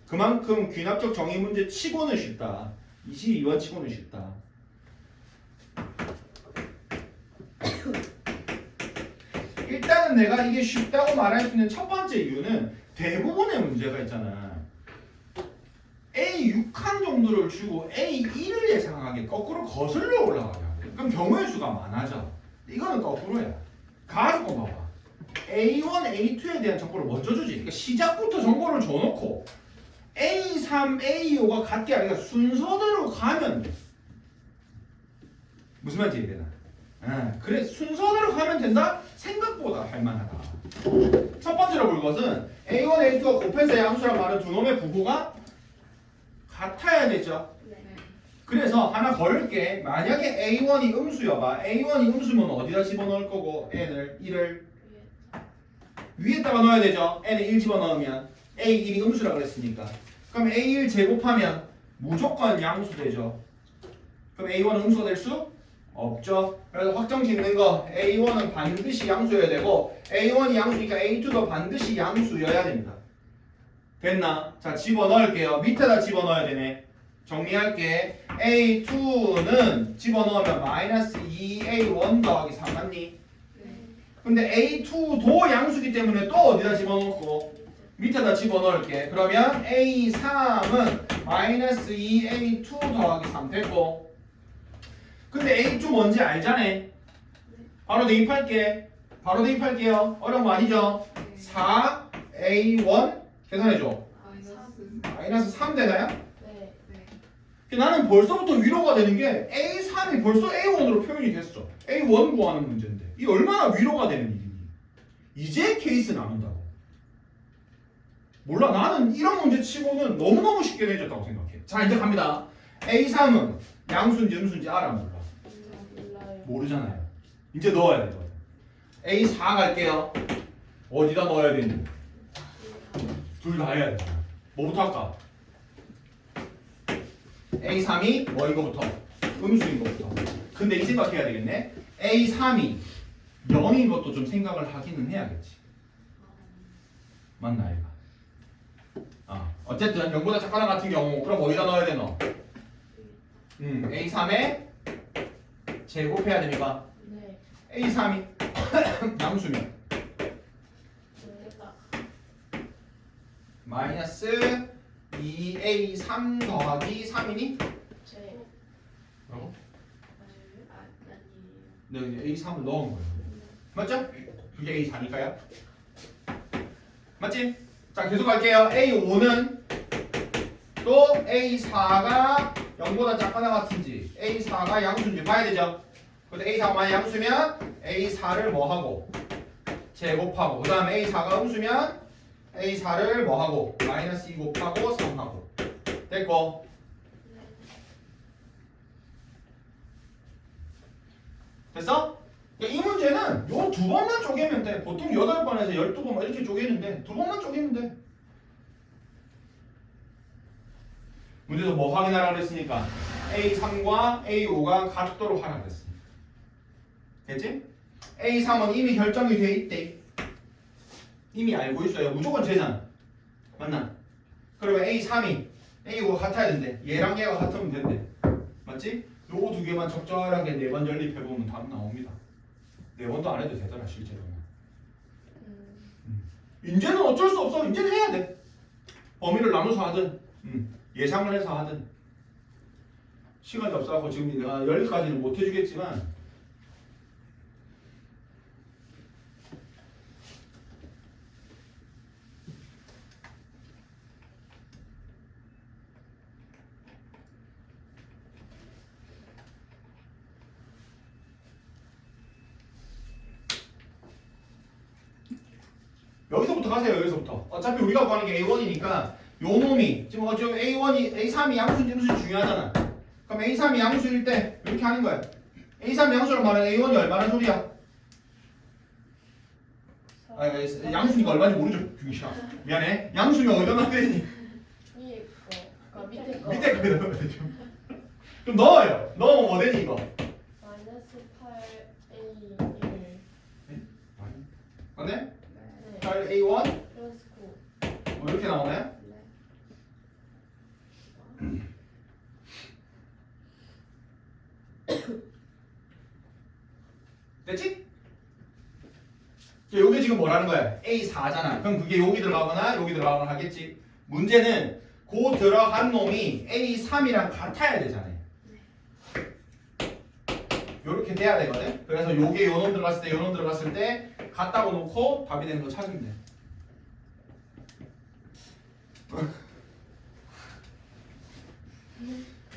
그만큼 귀납적 정의 문제 치고는 쉽다. 22번 치고는 쉽다. 일단은 내가 이게 쉽다고 말할 수 있는 첫 번째 이유는 대부분의 문제가 있잖아. A6한 정도를 주고 A1을 예상하게 거꾸로 거슬러 올라가게 하게. 그럼 경우의 수가 많아져. 이거는 거꾸로야. 가지고 봐봐. A1, A2에 대한 정보를 먼저 주지. 그러니까 시작부터 정보를 줘놓고 A3, A5가 같게 아니라 순서대로 가면 돼. 무슨 말인지 이해되나? 그래 순서대로 가면 된다? 생각보다 할만하다. 첫 번째로 볼 것은 A1, A2가 곱해서 양수란 말은 두 놈의 부호가 같아야 되죠. 네. 그래서 하나 걸을게. 만약에 A1이 음수여봐. A1이 음수면 어디다 집어넣을 거고 n을 1을 위에다가 넣어야 되죠. n을 1 집어넣으면 A1이 음수라 그랬으니까. 그럼 A1 제곱하면 무조건 양수 되죠. 그럼 A1은 음수가 될 수 없죠. 그래서 확정 짓는 거 A1은 반드시 양수여야 되고 A1이 양수니까 A2도 반드시 양수여야 됩니다. 됐나? 자 집어넣을게요. 밑에다 집어넣어야 되네. 정리할게. A2는 집어넣으면 마이너스 2A1 더하기 3 맞니? 근데 A2도 양수기 때문에 또 어디다 집어넣고 밑에다 집어넣을게. 그러면 A3은 마이너스 2A2 더하기 3 됐고 근데 A2 뭔지 알잖아. 바로 대입할게. 바로 대입할게요. 어려운 거 아니죠? 4A1 계산해줘. 마이너스 마이너스 3 되나요? 네. 네. 나는 벌써부터 위로가 되는 게 A3이 벌써 A1으로 표현이 됐어. A1 구하는 문제인데 이 얼마나 위로가 되는 일이니? 이제 케이스 나눈다고. 몰라, 나는 이런 문제 치고는 너무너무 쉽게 내줬다고 생각해. 자, 이제 갑니다. A3은 양수인지 음수인지 알아, 몰라? 몰라요. 모르잖아요. 이제 넣어야 되거든. A4 갈게요. 어디다 넣어야 되니? 둘 다 해야 돼. 뭐부터 할까? A3이 뭐 이거부터? 음수인 거부터. 근데 이 생각해야 되겠네. A3이 0인 것도 좀 생각을 하기는 해야겠지. 맞나 이거? 어쨌든 0보다 작거나 같은 경우 그럼 어디다 넣어야 돼 너? A3에 제곱해야 됩니까? 네. A3이 양수면 됐다. 마이너스 2A3 더하기 3이니? 네. 뭐라고? 아니에요. 네, A3을 넣은 거예요. 맞죠? 그게 A4니까요. 맞지? 자, 계속 갈게요. A5는 또 A4가 0보다 작거나 같은지 A4가 양수인지 봐야 되죠. 근데 A4가 만약 양수면 A4를 뭐 하고? 제곱하고 그 다음에 A4가 음수면 A4를 뭐 하고? 마이너스 2 곱하고 3 하고 됐고. 됐어? 이 문제는 요 두 번만 쪼개면 돼. 보통 8번에서 12번 이렇게 쪼개는데 두 번만 쪼개면 돼. 문제에서 뭐 확인하라고 그랬으니까 A3과 A5가 같도록 하라고 그랬으니까. 됐지? A3은 이미 결정이 돼 있대. 이미 알고 있어요. 무조건 제잖아. 맞나? 그러면 A3이 A5가 같아야 된대. 얘랑 얘가 같으면 된대. 맞지? 요거 두 개만 적절하게 4번 연립해보면 답 나옵니다. 4번도 안 해도 되더라 실제로는. 이제는 어쩔 수 없어. 이제는 해야 돼. 범위를 나눠서 하든 예상을 해서 하든. 시간이 없어서 지금 내가 여기까지는 못 해주겠지만 여기서부터 가세요. 여기서부터. 어차피 우리가 구하는 게 A1이니까 요 놈이 지금 어쩌면 A3이 양수인지 음수인지 중요하잖아. 그럼 A3이 양수일 때 이렇게 하는 거야. A3이 양수로 말하면 A1이 얼마나 소리야? 양수니까 얼마인지 모르죠. 규시야. 미안해. 양수면 어디다 넣어야 되니? 위에 거, 그러니까 밑에 거. 밑에 거에 넣어야 되죠. 좀 넣어요. 넣으면 뭐 되니 이거? 마이너스 8A1 맞네? 네. 8A1 플러스 9. 뭐 이렇게 나오네? 됐지? 여기 지금 뭐라는 거야? A4잖아. 그럼 그게 여기 들어가거나 여기 들어가거나 하겠지. 문제는 그 들어간 놈이 A3이랑 같아야 되잖아요. 요렇게 돼야 되거든. 그래서 요게 요놈 들어갔을 때 요놈 들어갔을 때 같다고 놓고 답이 되는 거 찾으면 돼.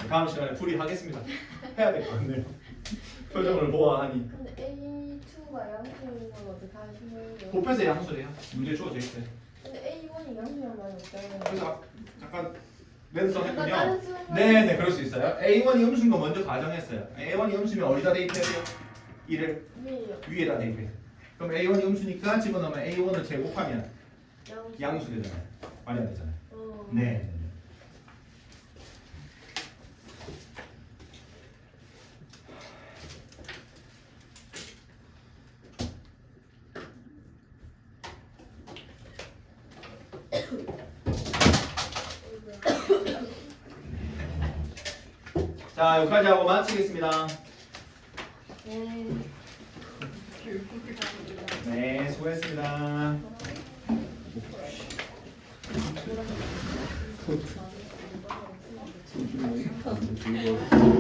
다음 시간에 풀이하겠습니다. 해야 될 것 같네요. 표정을 보아하니. 근데 A2가 양수인 건 어떻게 하신 거예요? 곱해서 양수래요. 문제 주어져 있어요. 근데 A1이 양수란 말이 없잖아요. 그래서 잠깐 랜선 약간 했군요. 다른 수는 네네, 그럴 수 있어요. A1이 음수인 거 먼저 가정했어요. A1이 음수면 어디다 대입해야 돼요? 1을 위에요. 위에다 대입해. 그럼 A1이 음수니까 집어넣으면 A1을 제곱하면 양수. 양수 되잖아요. 말해야 되잖아요. 어. 네. 자, 여기까지 하고 마치겠습니다. 네. 네, 수고했습니다. 아,